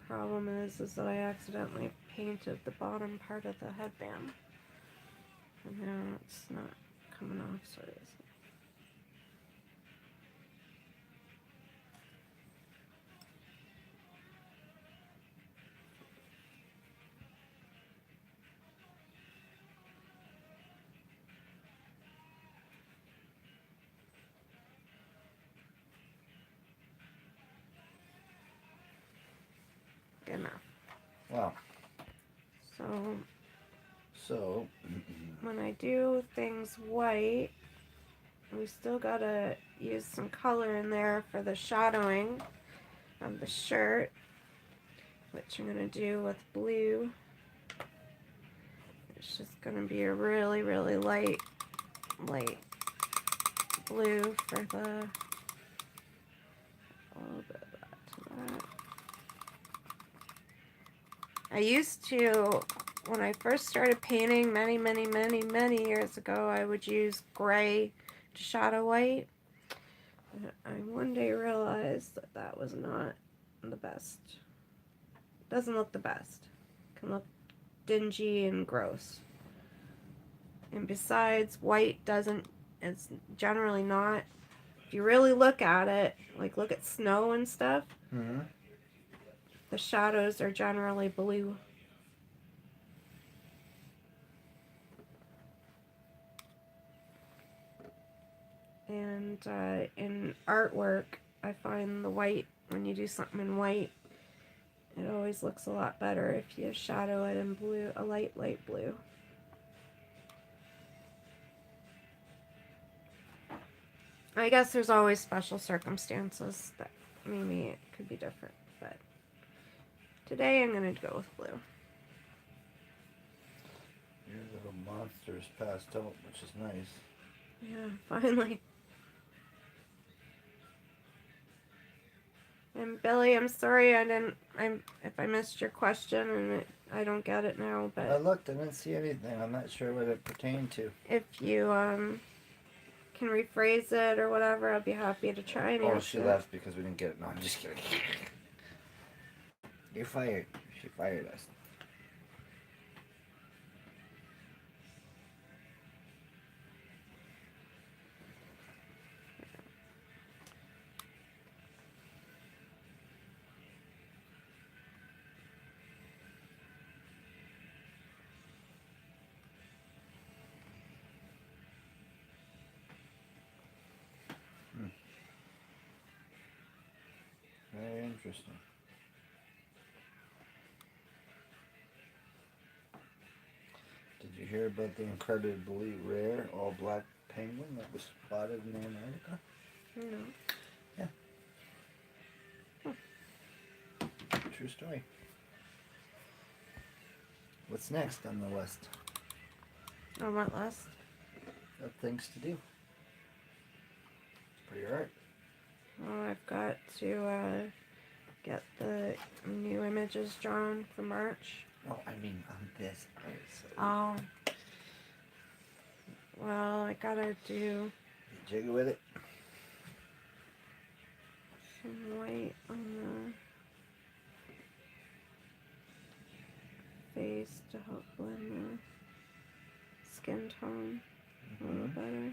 Problem is that I accidentally painted the bottom part of the headband. And now it's not coming off, so it is. Enough. Wow. So when I do things white, we still gotta use some color in there for the shadowing of the shirt, which I'm gonna do with blue. It's just gonna be a really light blue for the a little bit of that to that. I used to, when I first started painting many years ago, I would use gray to shadow white. And I one day realized that that was not the best. It doesn't look the best. It can look dingy and gross. And besides, white it's generally not, if you really look at it, like look at snow and stuff, the shadows are generally blue. And in artwork, I find the white, when you do something in white, it always looks a lot better if you shadow it in blue, a light blue. I guess there's always special circumstances that maybe it could be different, but today I'm going to go with blue. Your little monster's passed out, which is nice. Yeah, finally. And Billy, I'm sorry if I missed your question and I don't get it now, I but looked, I didn't see anything. I'm not sure what it pertained to. if you can rephrase it or whatever, I'll be happy to try and Oh, answer she it. left because we didn't get it. No, I'm just kidding. You're fired. She fired us. Very interesting. Did you hear about the incredibly rare all-black penguin that was spotted in Antarctica? No. True story. What's next on the list On what list? of things to do? It's pretty alright. Oh, I've got to get the new images drawn for March. No, I mean on this episode. Oh. Well, I gotta do You jiggle with it? some white on the face to help blend the skin tone a little better.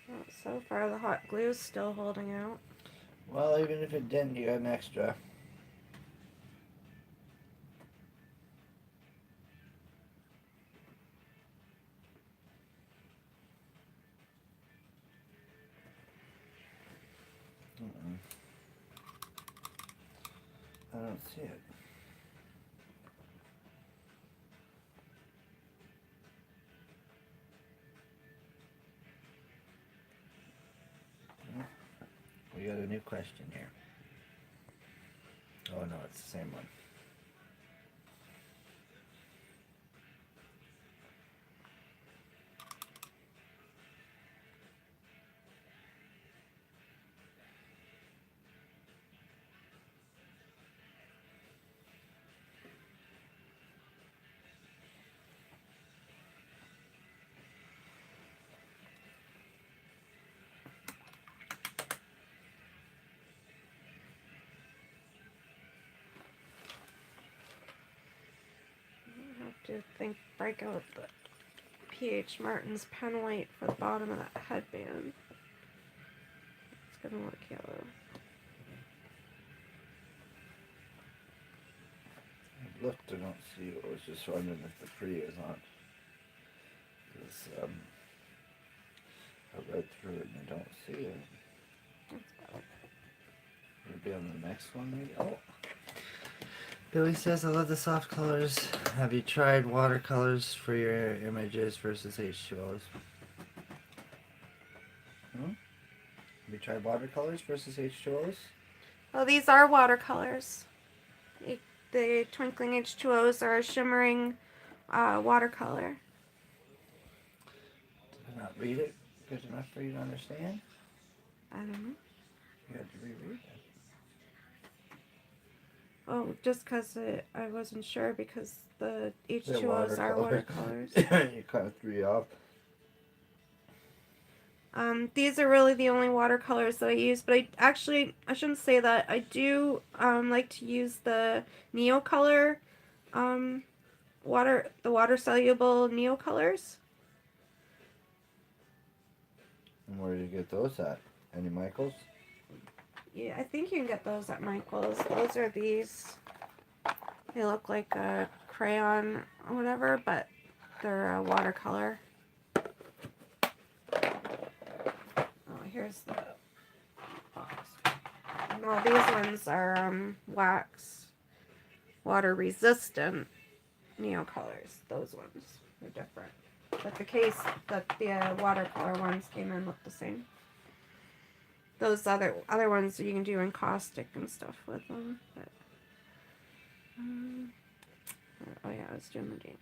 Well, so far the hot glue is still holding out. Well, even if it didn't, you got an extra. I don't see it. We got a new question here. Oh no, it's the same one. I have to break out the PH Martin's pen white for the bottom of that headband. It's gonna look yellow. I looked, I don't see it. I was just wondering if the free is on. Because I read through it and I don't see it. That's better. Maybe on the next one, maybe? Oh! Billy says, I love the soft colors. Have you tried watercolors for your images versus H2Os? Have you tried watercolors versus H2Os? Well, these are watercolors. The Twinkling H2Os are a shimmering watercolor. Did I not read it good enough for you to understand? I don't know. You had to reread it. Oh, just because I wasn't sure because the They're H2Os are watercolors. watercolors. You kind of threw you off. These are really the only watercolors that I use, but I shouldn't say that. I do like to use the Neocolor the water soluble Neocolors. And where do you get those at? Any Michaels? Yeah, I think you can get those at Michael's. Those are these. They look like a crayon or whatever, but they're a watercolor. Oh, here's the box. No, these ones are wax, water resistant Neocolors. Those ones are different. But the case that the watercolor ones came in look the same. Those other ones you can do encaustic and stuff with them. But oh yeah, I was doing the jeans.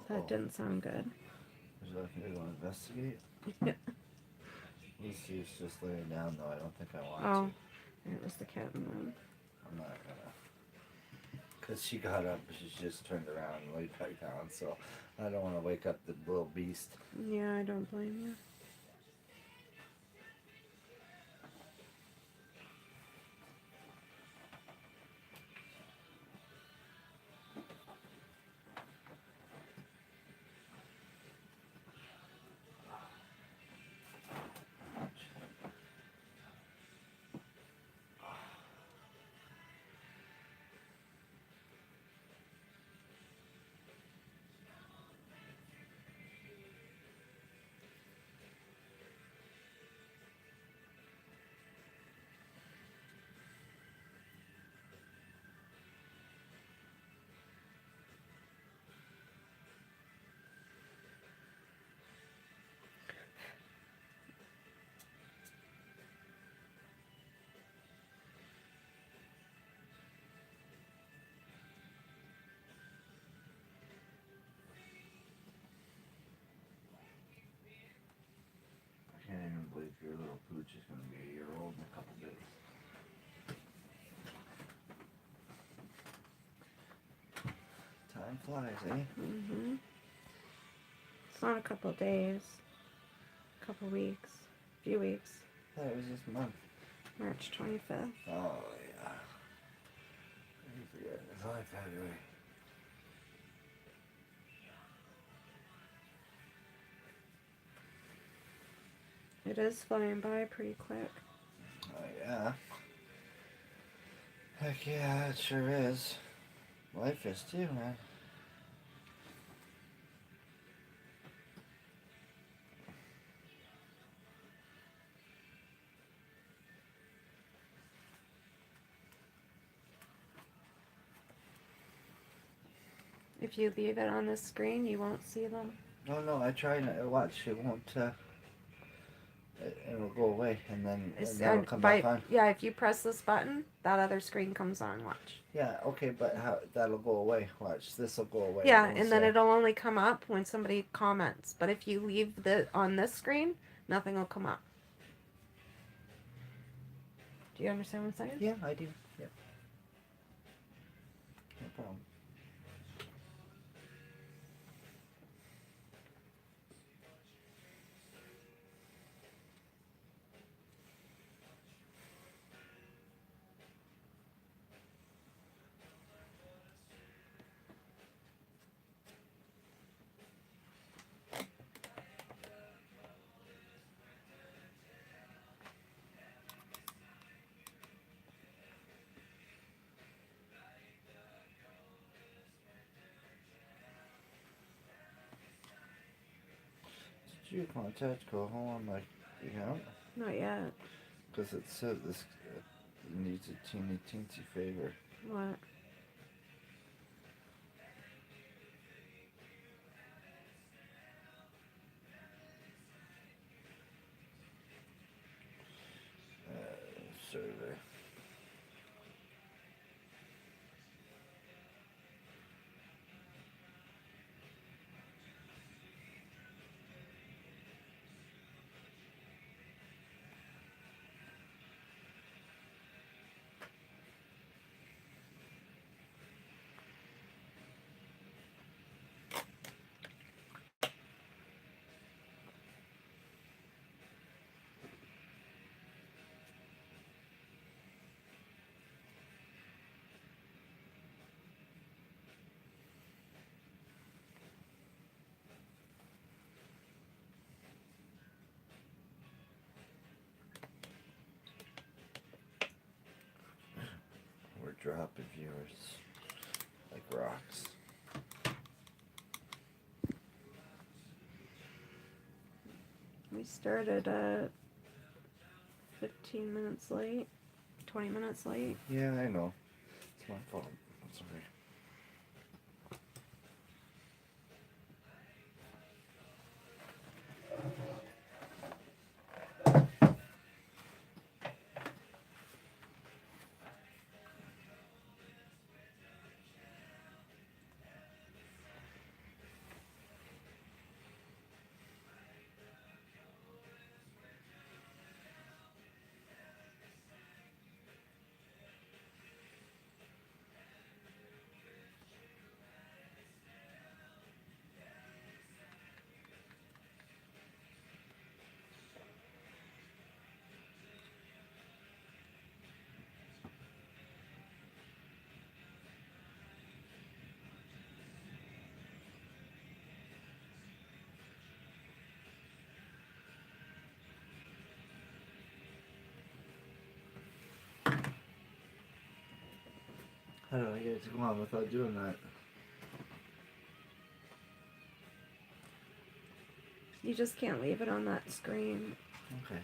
That didn't sound good. Would you like me to go investigate? Lucy's just laying down though. I don't think I want to. It was the cat in the room. I'm not gonna. Because she got up, she just turned around and laid back down. So I don't want to wake up the little beast. Yeah, I don't blame you. I can't even believe your little pooch is going to be a year old in a couple days. Time flies, eh? Mhm. It's not a couple of days. A couple weeks. A few weeks. I thought it was this month. March 25th. Oh, yeah. I forget. It's only February. It is flying by pretty quick. Oh, yeah. Heck yeah, it sure is. Life is too, man. If you leave it on the screen, you won't see them. No, I try not to watch. It won't, it'll go away and then it'll come back on. Yeah, if you press this button, that other screen comes on, watch. Yeah, okay, but that'll go away. Watch, this will go away. Yeah, and then it'll only come up when somebody comments. But if you leave on this screen, nothing will come up. Do you understand what I'm saying? Yeah, I do. Yeah. No problem. Did you contact Coho on my account? Not yet. Because it said this needs a teeny favor. What? viewers like rocks. We started 15 minutes late, 20 minutes late. Yeah, I know. It's my fault. I'm sorry. How do I get it to come on without doing that? You just can't leave it on that screen. Okay.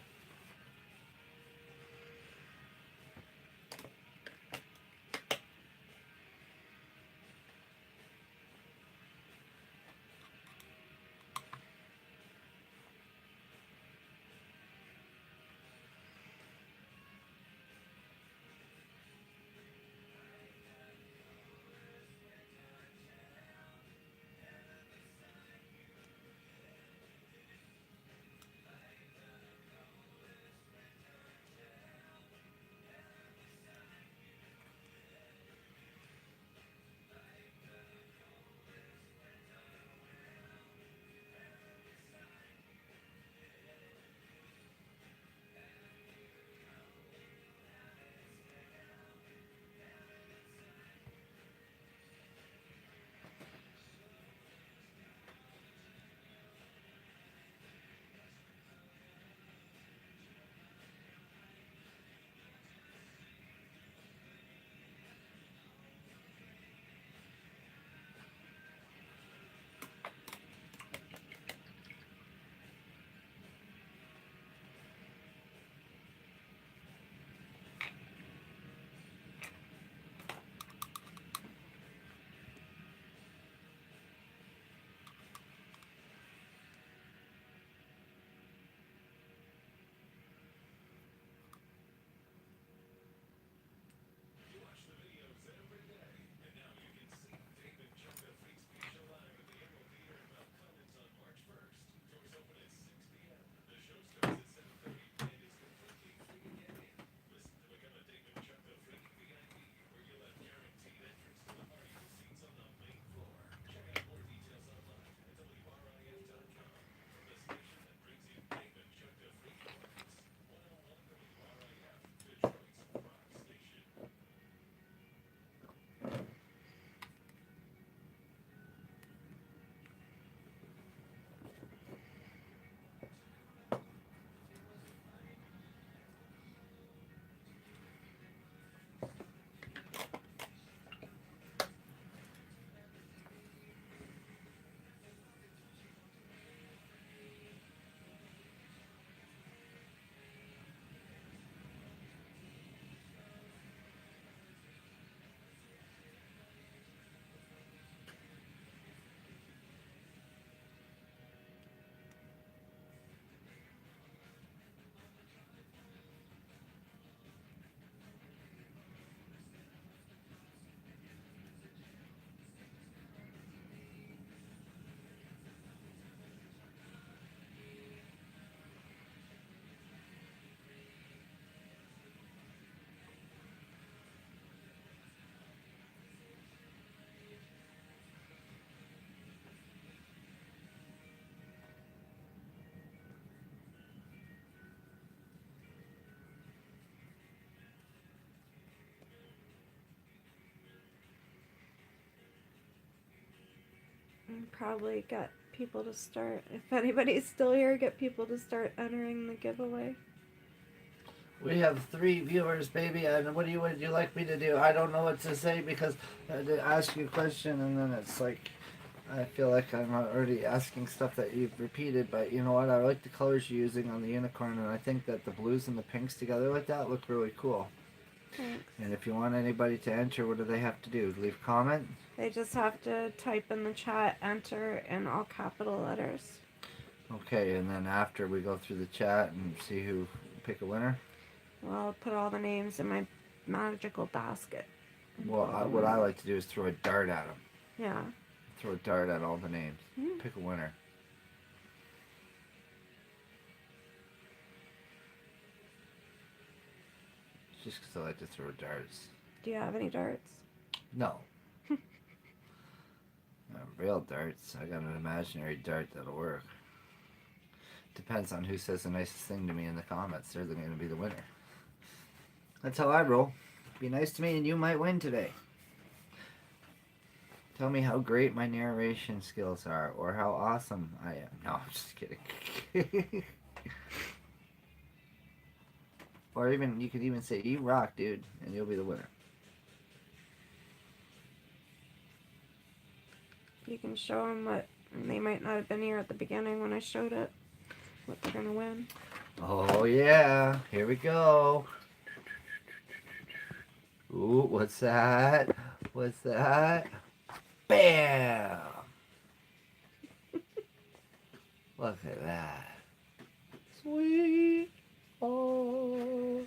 And probably get people to start, if anybody's still here, get people to start entering the giveaway. We have 3 viewers, baby, and what would you like me to do? I don't know what to say because they ask you a question and then it's like I feel like I'm already asking stuff that you've repeated, but you know what? I like the colors you're using on the unicorn, and I think that the blues and the pinks together like that look really cool. Thanks. And if you want anybody to enter, what do they have to do? Leave a comment? They just have to type in the chat, enter in all capital letters. Okay, and then after we go through the chat and see who pick a winner? Well, I'll put all the names in my magical basket. Well, what I like to do is throw a dart at them. Yeah. Throw a dart at all the names. Mm. Pick a winner. Just because I like to throw darts. Do you have any darts? No. Real darts. I got an imaginary dart that'll work. Depends on who says the nicest thing to me in the comments. They're going to be the winner. That's how I roll. Be nice to me and you might win today. Tell me how great my narration skills are or how awesome I am. No, I'm just kidding. Or even you could even say, you rock, dude, and you'll be the winner. You can show them what, and they might not have been here at the beginning when I showed it, what they're gonna win. Oh yeah, here we go. Ooh, what's that? What's that? Bam! Look at that. Sweet. Oh.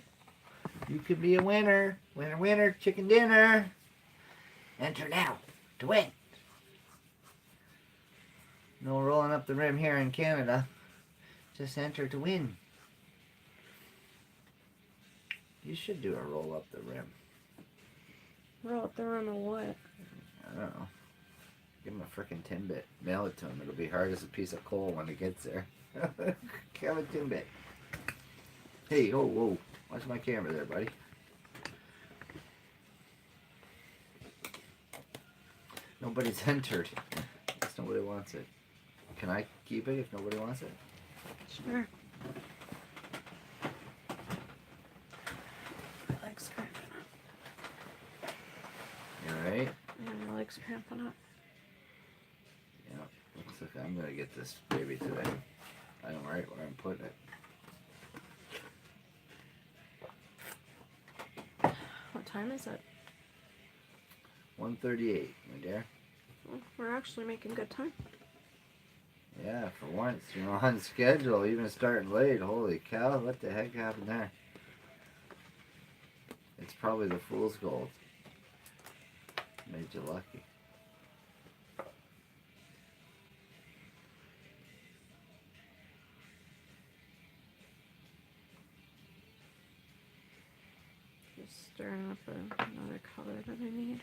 You could be a winner. Winner, winner, chicken dinner. Enter now to win. No rolling up the rim here in Canada. Just enter to win. You should do a roll up the rim. Roll up the rim of what? I don't know. Give him a frickin' Timbit. Mail it to him. It'll be hard as a piece of coal when it gets there. Have a Timbit. Hey, oh, whoa. Watch my camera there, buddy. Nobody's entered. Guess nobody wants it. Can I keep it if nobody wants it? Sure. My leg's cramping up. You alright? Yeah, my leg's cramping up. Yeah. Looks like I'm gonna get this baby today. I know right where I'm putting it. What time is it? 1:38, my dear. Well, we're actually making good time. Yeah, for once, you're on schedule, even starting late. Holy cow, what the heck happened there? It's probably the fool's gold. Made you lucky. Just stirring up another color that I need.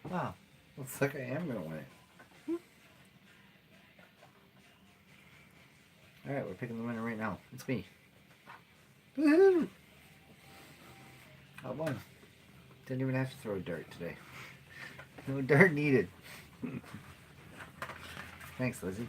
Wow, looks like I am gonna win it. Alright, we're picking the winner right now. It's me. Woohoo! I won. Didn't even have to throw dirt today. No dirt needed. Thanks, Lizzy.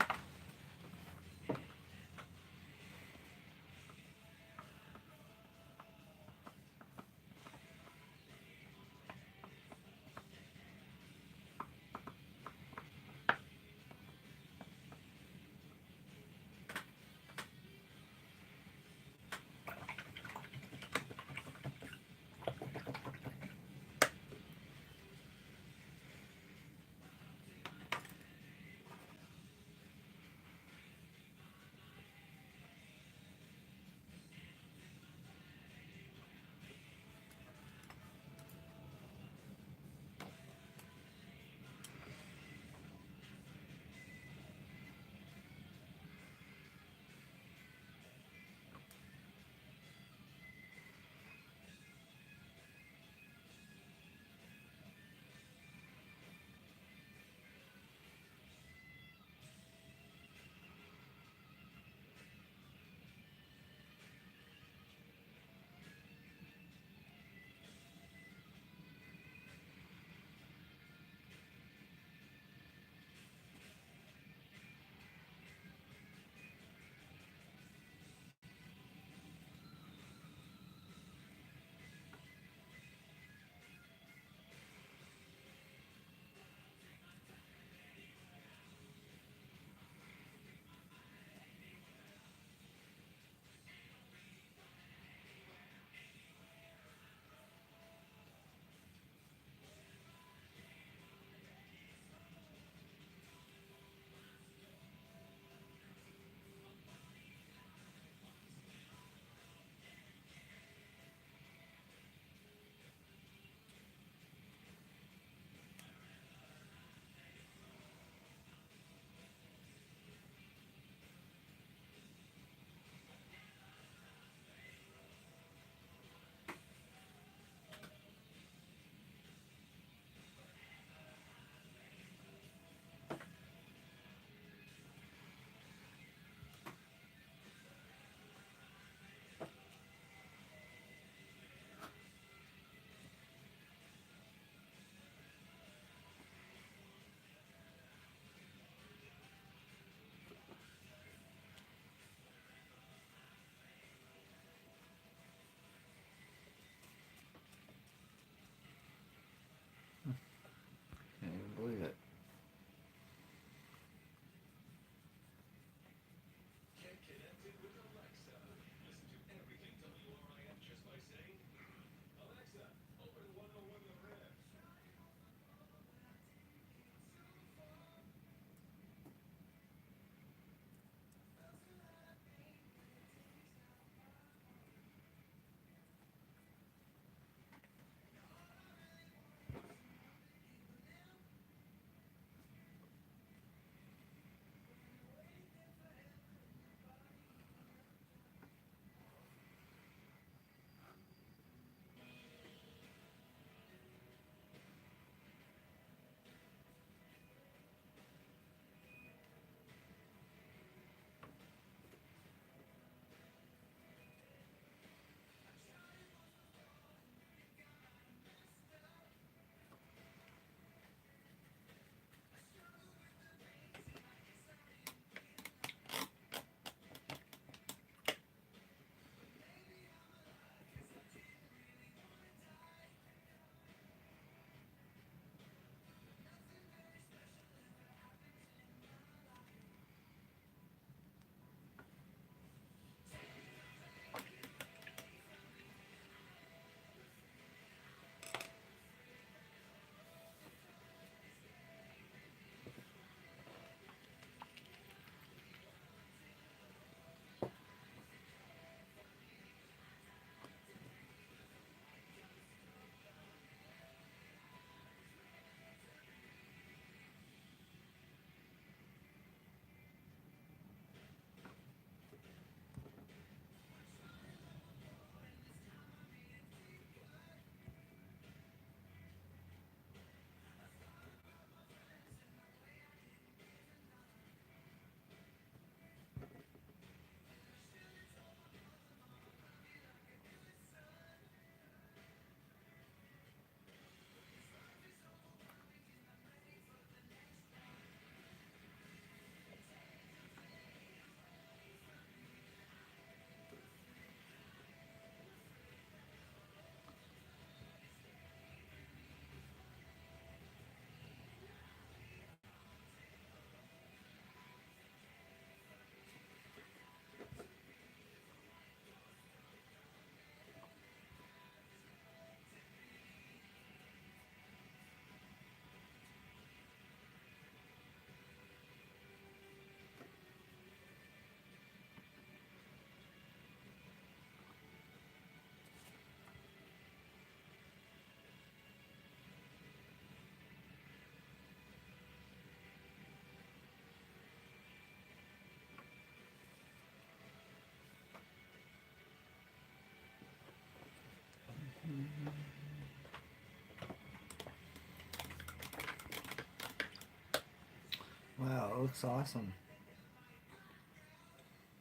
Wow, it looks awesome.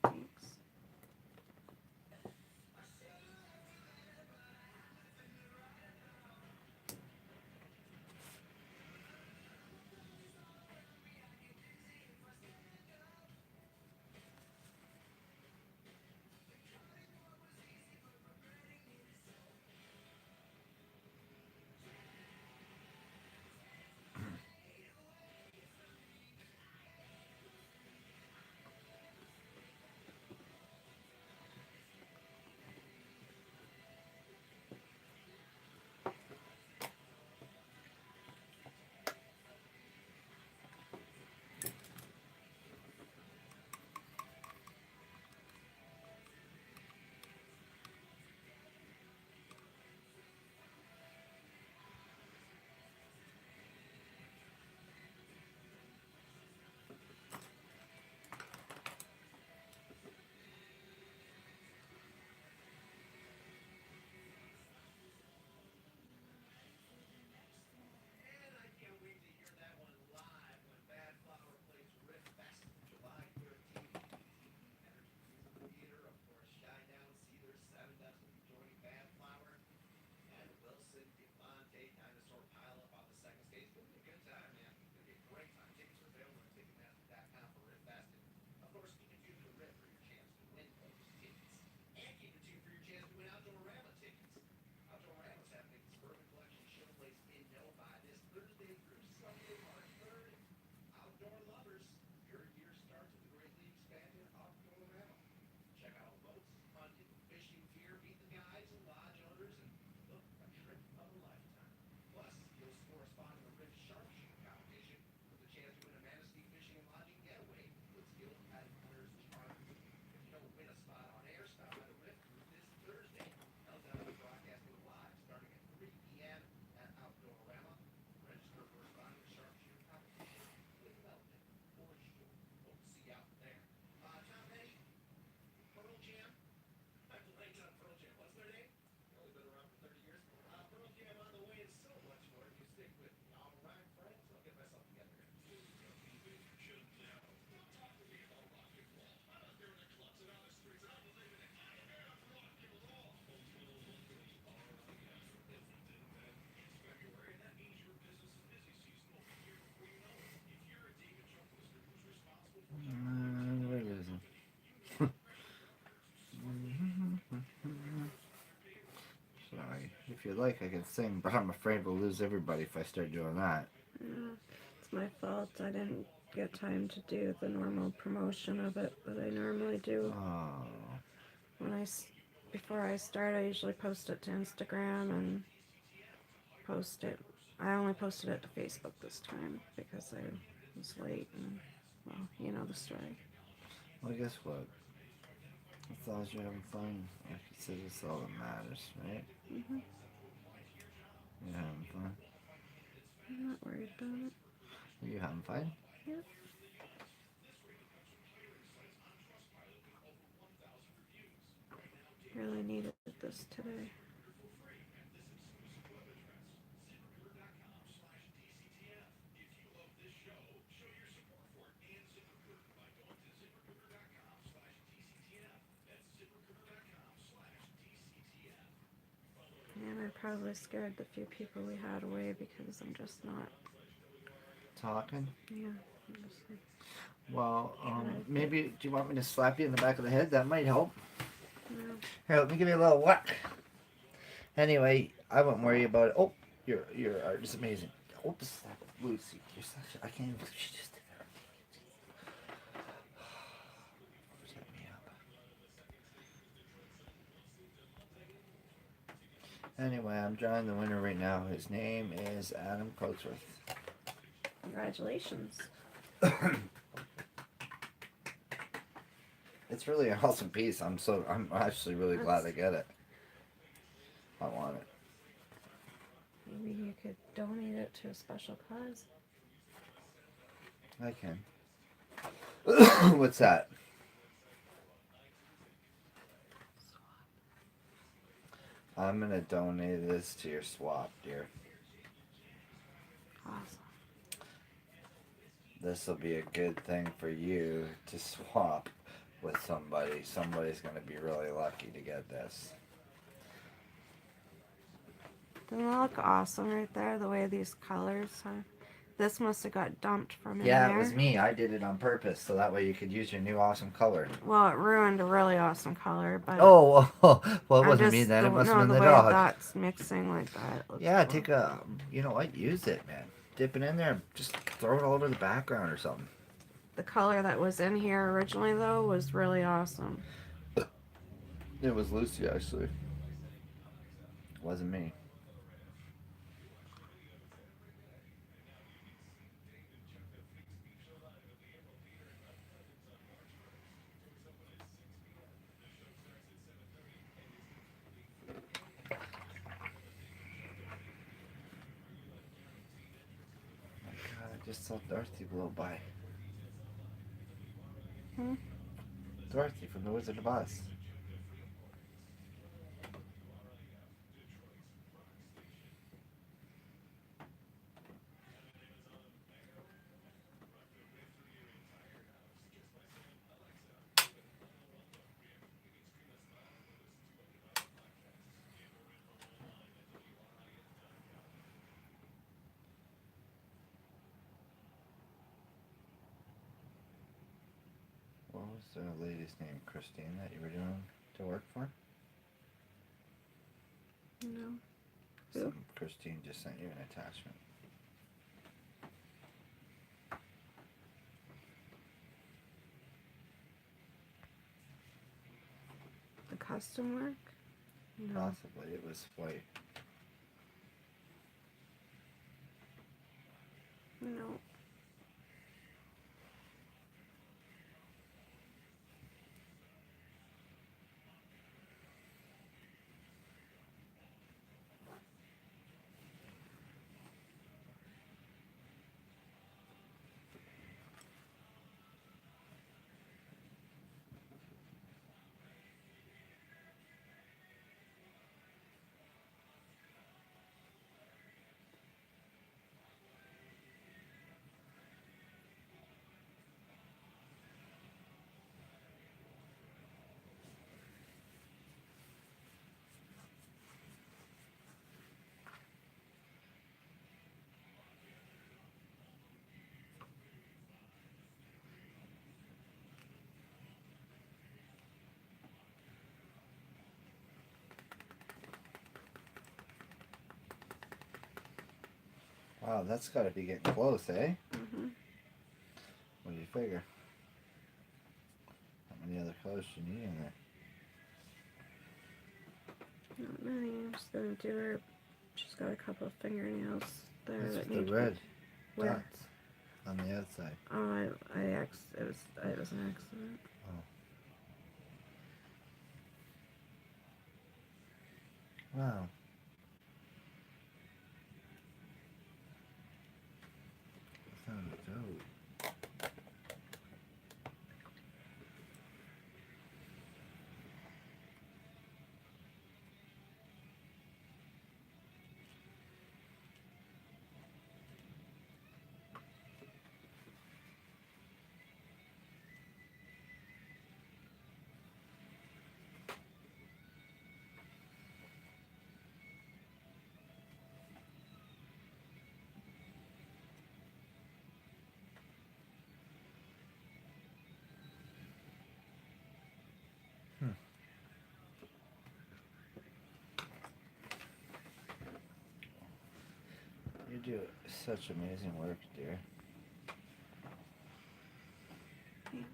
Thanks. We're losing. Sorry. If you'd like, I could sing, but I'm afraid we'll lose everybody if I start doing that. Yeah, it's my fault. I didn't get time to do the normal promotion of it that I normally do. Oh. When before I start, I usually post it to Instagram and post it. I only posted it to Facebook this time because I was late and, well, you know the story. Well, guess what? As long as you're having fun, like you said, that's all that matters, right? Hmm. You're having fun. I'm not worried about it. Are you having fun? Yep. Really needed this today. And I probably scared the few people we had away because I'm just not. Talking? Yeah. I'm just like, Well, Right. maybe, do you want me to slap you in the back of the head? That might help. no. Here, let me give you a little whack. Anyway, I wouldn't worry about it. Oh, your art is amazing. Oops, Lucy, you're such. I can't even believe she just did that. Set me up. Anyway, I'm drawing the winner right now. His name is Adam Coatsworth. Congratulations. It's really an awesome piece. I'm actually really glad I get it. I want it. Maybe you could donate it to a special cause. I can. What's that? I'm gonna donate this to your swap, dear. Awesome. this will be a good thing for you to swap with somebody. Somebody's going to be really lucky to get this. Doesn't that look awesome right there? The way these colors are. This must have got dumped from in Yeah, there. it was me. I did it on purpose, so that way you could use your new awesome color. Well, it ruined a really awesome color, but Oh, well, it I'm wasn't me just then. It must have no, been the the way dog. that's mixing like that. It looks Yeah, cool. take a, you know what? Use it, man. Dip it in there. Just throw it all over the background or something. The color that was in here originally though was really awesome. It was Lucy, actually. It wasn't me. Oh my God, I just saw Dorothy blow by. Hmm? Dorothy from The Wizard of Oz. What was the lady's name? Christine that you were doing to work for? No. Who? Some Christine just sent you an attachment. The custom work? No. Possibly. It was white. No. Wow, that's got to be getting close, eh? Mm-hmm. What do you figure? How many other colors do you need in there? Not many. I'm just gonna do her. She's got a couple of fingernails there What's that with the need red where? dots on the outside? Oh, it was an accident. Wow. That sounds dope. You do such amazing work, dear. Thanks.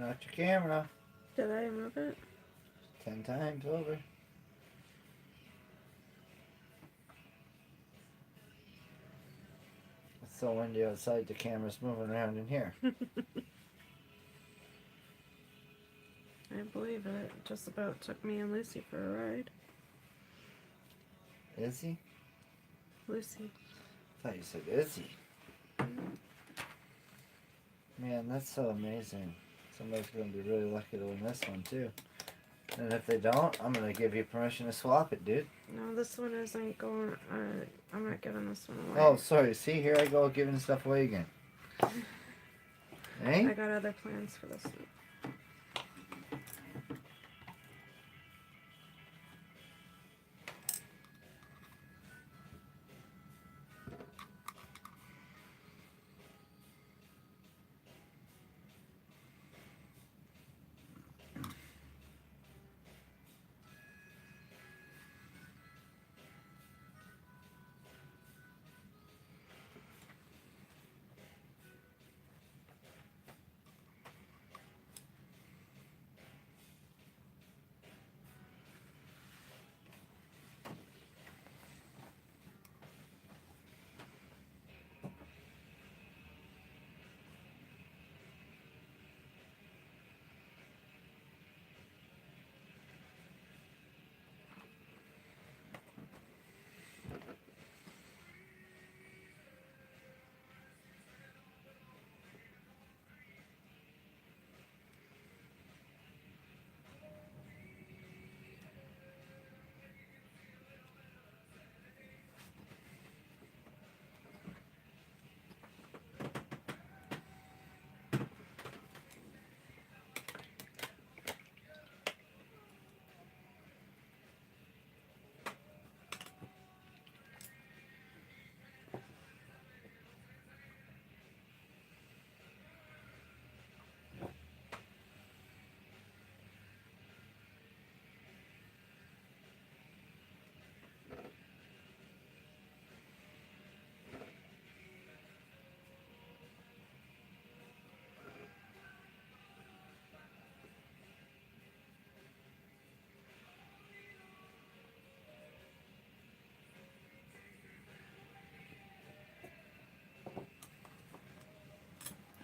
knocked your camera. Did I move it? 10 times over. It's so windy outside, the camera's moving around in here. I believe it. Just about took me and Lucy for a ride. Lizzy? Lucy. I thought you said Lizzy. Man, that's so amazing. Somebody's going to be really lucky to win this one, too. And if they don't, I'm going to give you permission to swap it, dude. No, this one isn't going. I'm not giving this one away. Oh, sorry. See, here I go giving stuff away again. I Hey? got other plans for this one.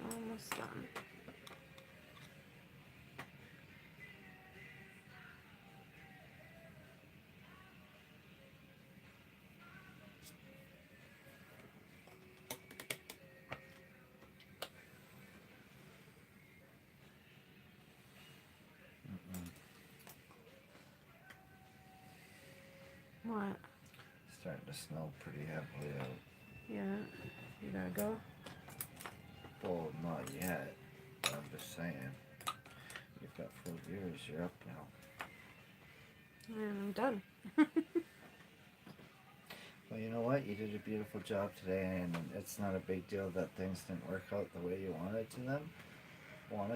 Almost done. What? Starting to snow pretty heavily out. Yeah. You gotta go? Well, not yet. But I'm just saying. You've got 4 years. You're up now. And I'm done. Well, you know what? You did a beautiful job today, and it's not a big deal that things didn't work out the way you wanted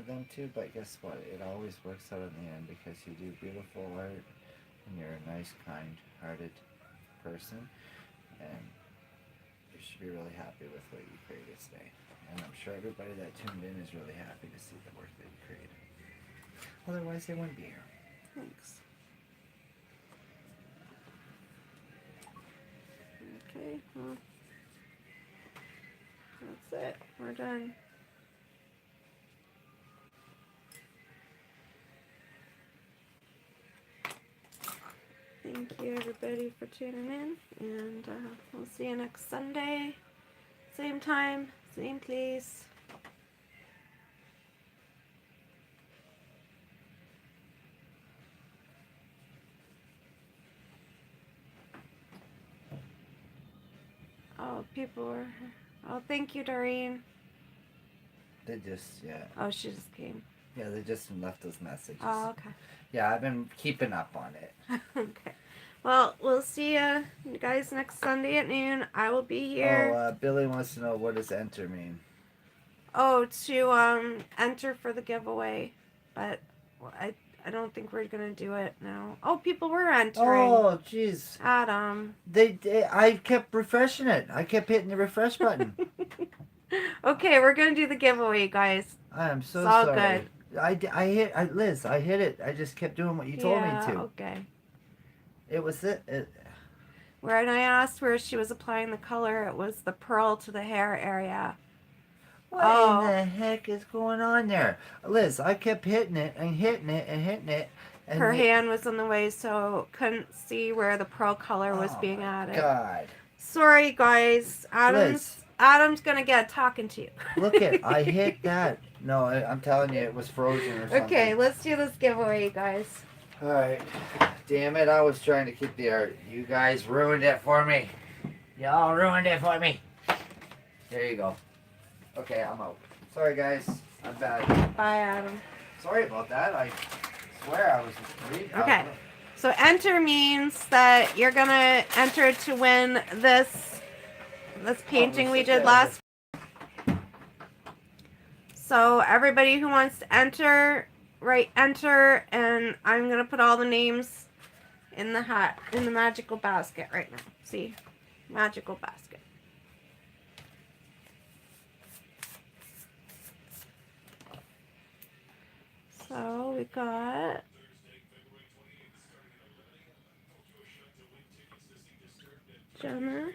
them to. But guess what? It always works out in the end because you do beautiful art, and you're a nice, kind-hearted person, and you should be really happy with what you created today. And I'm sure everybody that tuned in is really happy to see the work that you created. Otherwise, they wouldn't be here. Thanks. Okay, well, that's it. We're done. Thank you, everybody, for tuning in, and we'll see you next Sunday. Same time, same place. Oh, people were. Oh, thank you, Doreen. They just, yeah. Oh, she just came. Yeah, they just left those messages. Oh, okay. Yeah, I've been keeping up on it. Okay. Well, we'll see you guys next Sunday at noon. I will be here. Oh, Billy wants to know, what does enter mean? Oh, to enter for the giveaway, but I don't think we're gonna do it now. Oh, people were entering. Oh, jeez. Adam. I kept refreshing it. I kept hitting the refresh button. Okay, we're gonna do the giveaway, guys. I am so It's all sorry. good. Liz, I hit it. I just kept doing what you told me Yeah, to. okay. It was it. When I asked where she was applying the color, it was the pearl to the hair area. What in Oh, the heck is going on there? Liz, I kept hitting it and hitting it and hitting it. And her hand was in the way, so couldn't see where the pearl color was oh being my added. God. Sorry, guys. Liz, Adam's gonna get talking to you. look it. I hit that. No, I'm telling you, it was frozen or something. Okay, let's do this giveaway, guys. Alright. Damn it, I was trying to keep the art. You guys ruined it for me. Y'all ruined it for me. There you go. Okay, I'm out. Sorry, guys. I'm bad. Bye, Adam. Sorry about that. I swear I was reading. Okay. So enter means that you're gonna enter to win this painting we did last. So everybody who wants to enter, write enter, and I'm gonna put all the names in the hat, in the magical basket right now. See? Magical basket. So we got Jenna.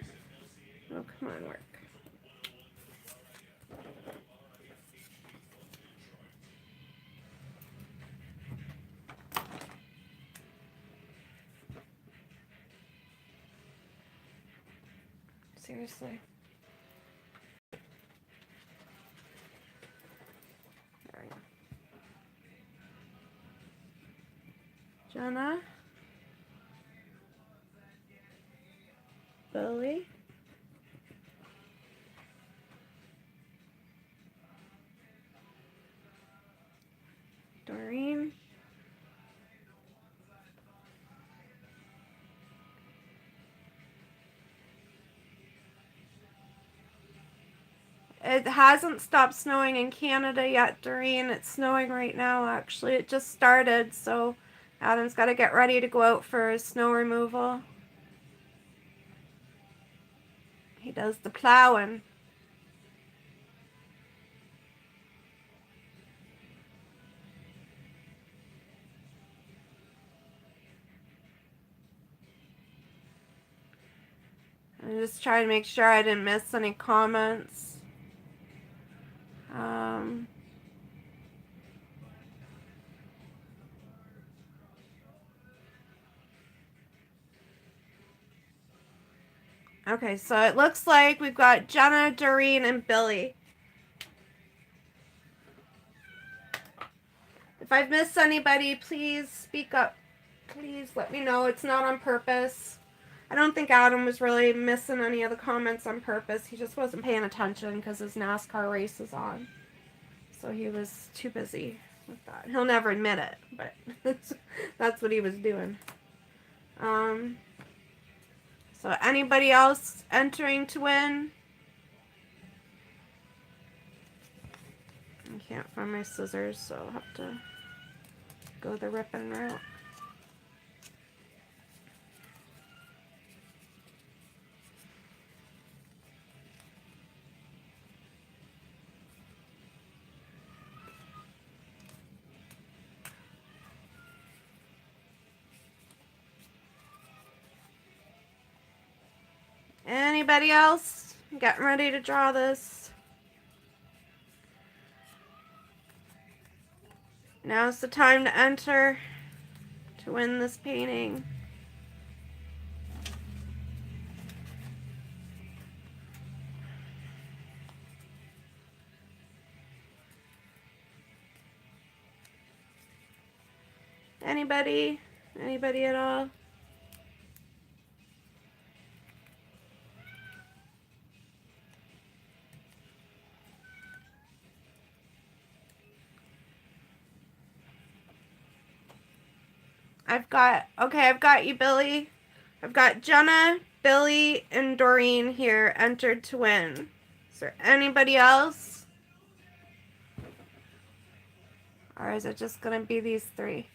Oh, come on, work. Seriously. There we go. Jenna. Billy. Doreen. It hasn't stopped snowing in Canada yet, Doreen. It's snowing right now, actually. It just started, so Adam's got to get ready to go out for snow removal. He does the plowing. I'm just trying to make sure I didn't miss any comments. Okay, so it looks like we've got Jenna, Doreen, and Billy. If I've missed anybody, please speak up. Please let me know. It's not on purpose. I don't think Adam was really missing any of the comments on purpose. He just wasn't paying attention because his NASCAR race is on. So he was too busy with that. He'll never admit it, but that's what he was doing. So anybody else entering to win? I can't find my scissors, so I'll have to go the ripping route. Anybody else? Getting ready to draw this. Now's the time to enter to win this painting. Anybody? Anybody at all? I've got you, Billy. I've got Jenna, Billy, and Doreen here entered to win. Is there anybody else? Or is it just gonna be these three?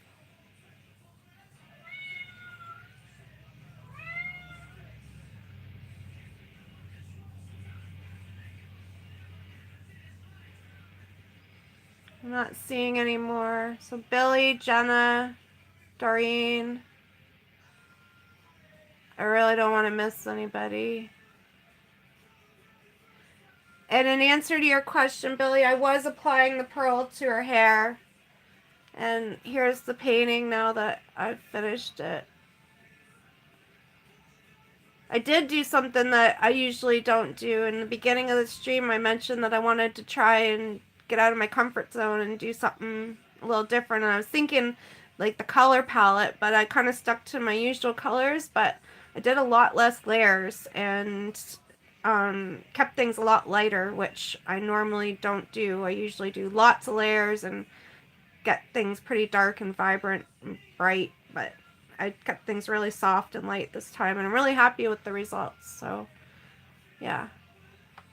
I'm not seeing any more. So Billy, Jenna, Doreen. I really don't want to miss anybody. And in answer to your question, Billy, I was applying the pearl to her hair. And here's the painting now that I've finished it. I did do something that I usually don't do. In the beginning of the stream, I mentioned that I wanted to try and get out of my comfort zone and do something a little different. And I was thinking like the color palette, but I kind of stuck to my usual colors. But I did a lot less layers and kept things a lot lighter, which I normally don't do. I usually do lots of layers and get things pretty dark and vibrant and bright, but I kept things really soft and light this time, and I'm really happy with the results. So yeah,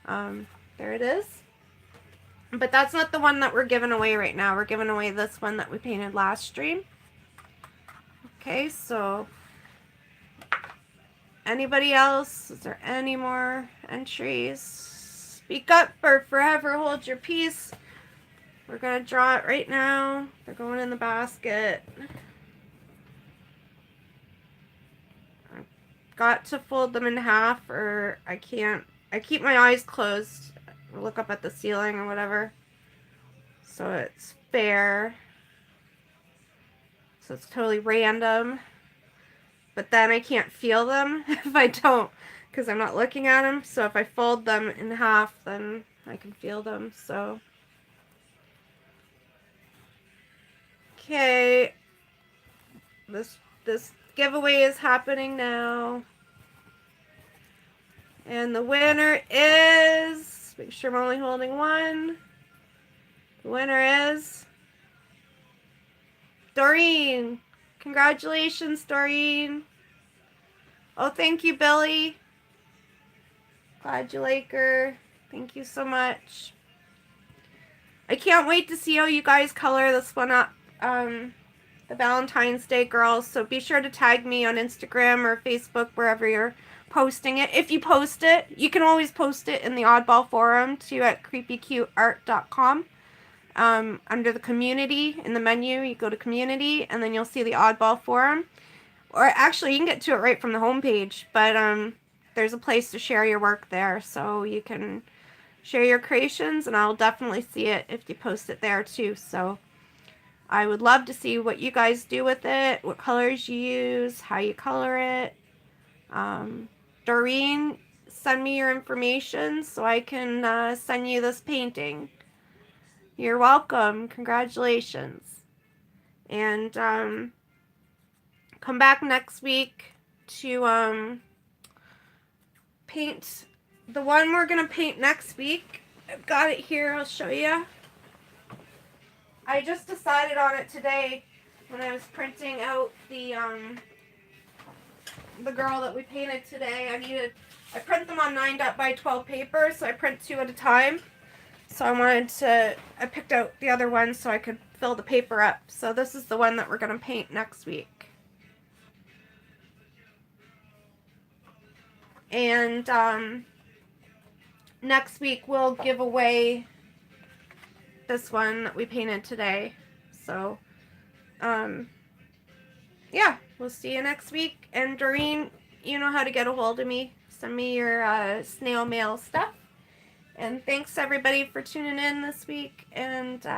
there it is. But that's not the one that we're giving away right now. We're giving away this one that we painted last stream. Okay, so anybody else? Is there any more entries? Speak up or forever hold your peace. We're gonna draw it right now. They're going in the basket. I've got to fold them in half or I can't. I keep my eyes closed. Look up at the ceiling or whatever. So it's fair. So it's totally random. But then I can't feel them if I don't, because I'm not looking at them. So if I fold them in half, then I can feel them. So okay, this giveaway is happening now, and the winner is. Make sure I'm only holding one. The winner is Doreen. Congratulations, Doreen. Oh, thank you, Billy. Glad you like her. Thank you so much. I can't wait to see how you guys color this one up. The Valentine's Day girls. So be sure to tag me on Instagram or Facebook, wherever you're posting it. If you post it, you can always post it in the Oddball Forum too at creepycuteart.com. Under the community, in the menu, you go to community and then you'll see the Oddball Forum. Or actually, you can get to it right from the homepage, but there's a place to share your work there, so you can share your creations, and I'll definitely see it if you post it there too. So I would love to see what you guys do with it, what colors you use, how you color it. Doreen, send me your information so I can send you this painting. You're welcome. Congratulations. And come back next week to paint the one we're gonna paint next week. I've got it here. I'll show you. I just decided on it today when I was printing out the girl that we painted today. I print them on 9x12 paper, so I print 2 at a time. So I picked out the other one so I could fill the paper up. So this is the one that we're gonna paint next week. And next week we'll give away this one that we painted today. So yeah, we'll see you next week. And Doreen, you know how to get a hold of me. Send me your snail mail stuff. And thanks everybody for tuning in this week. And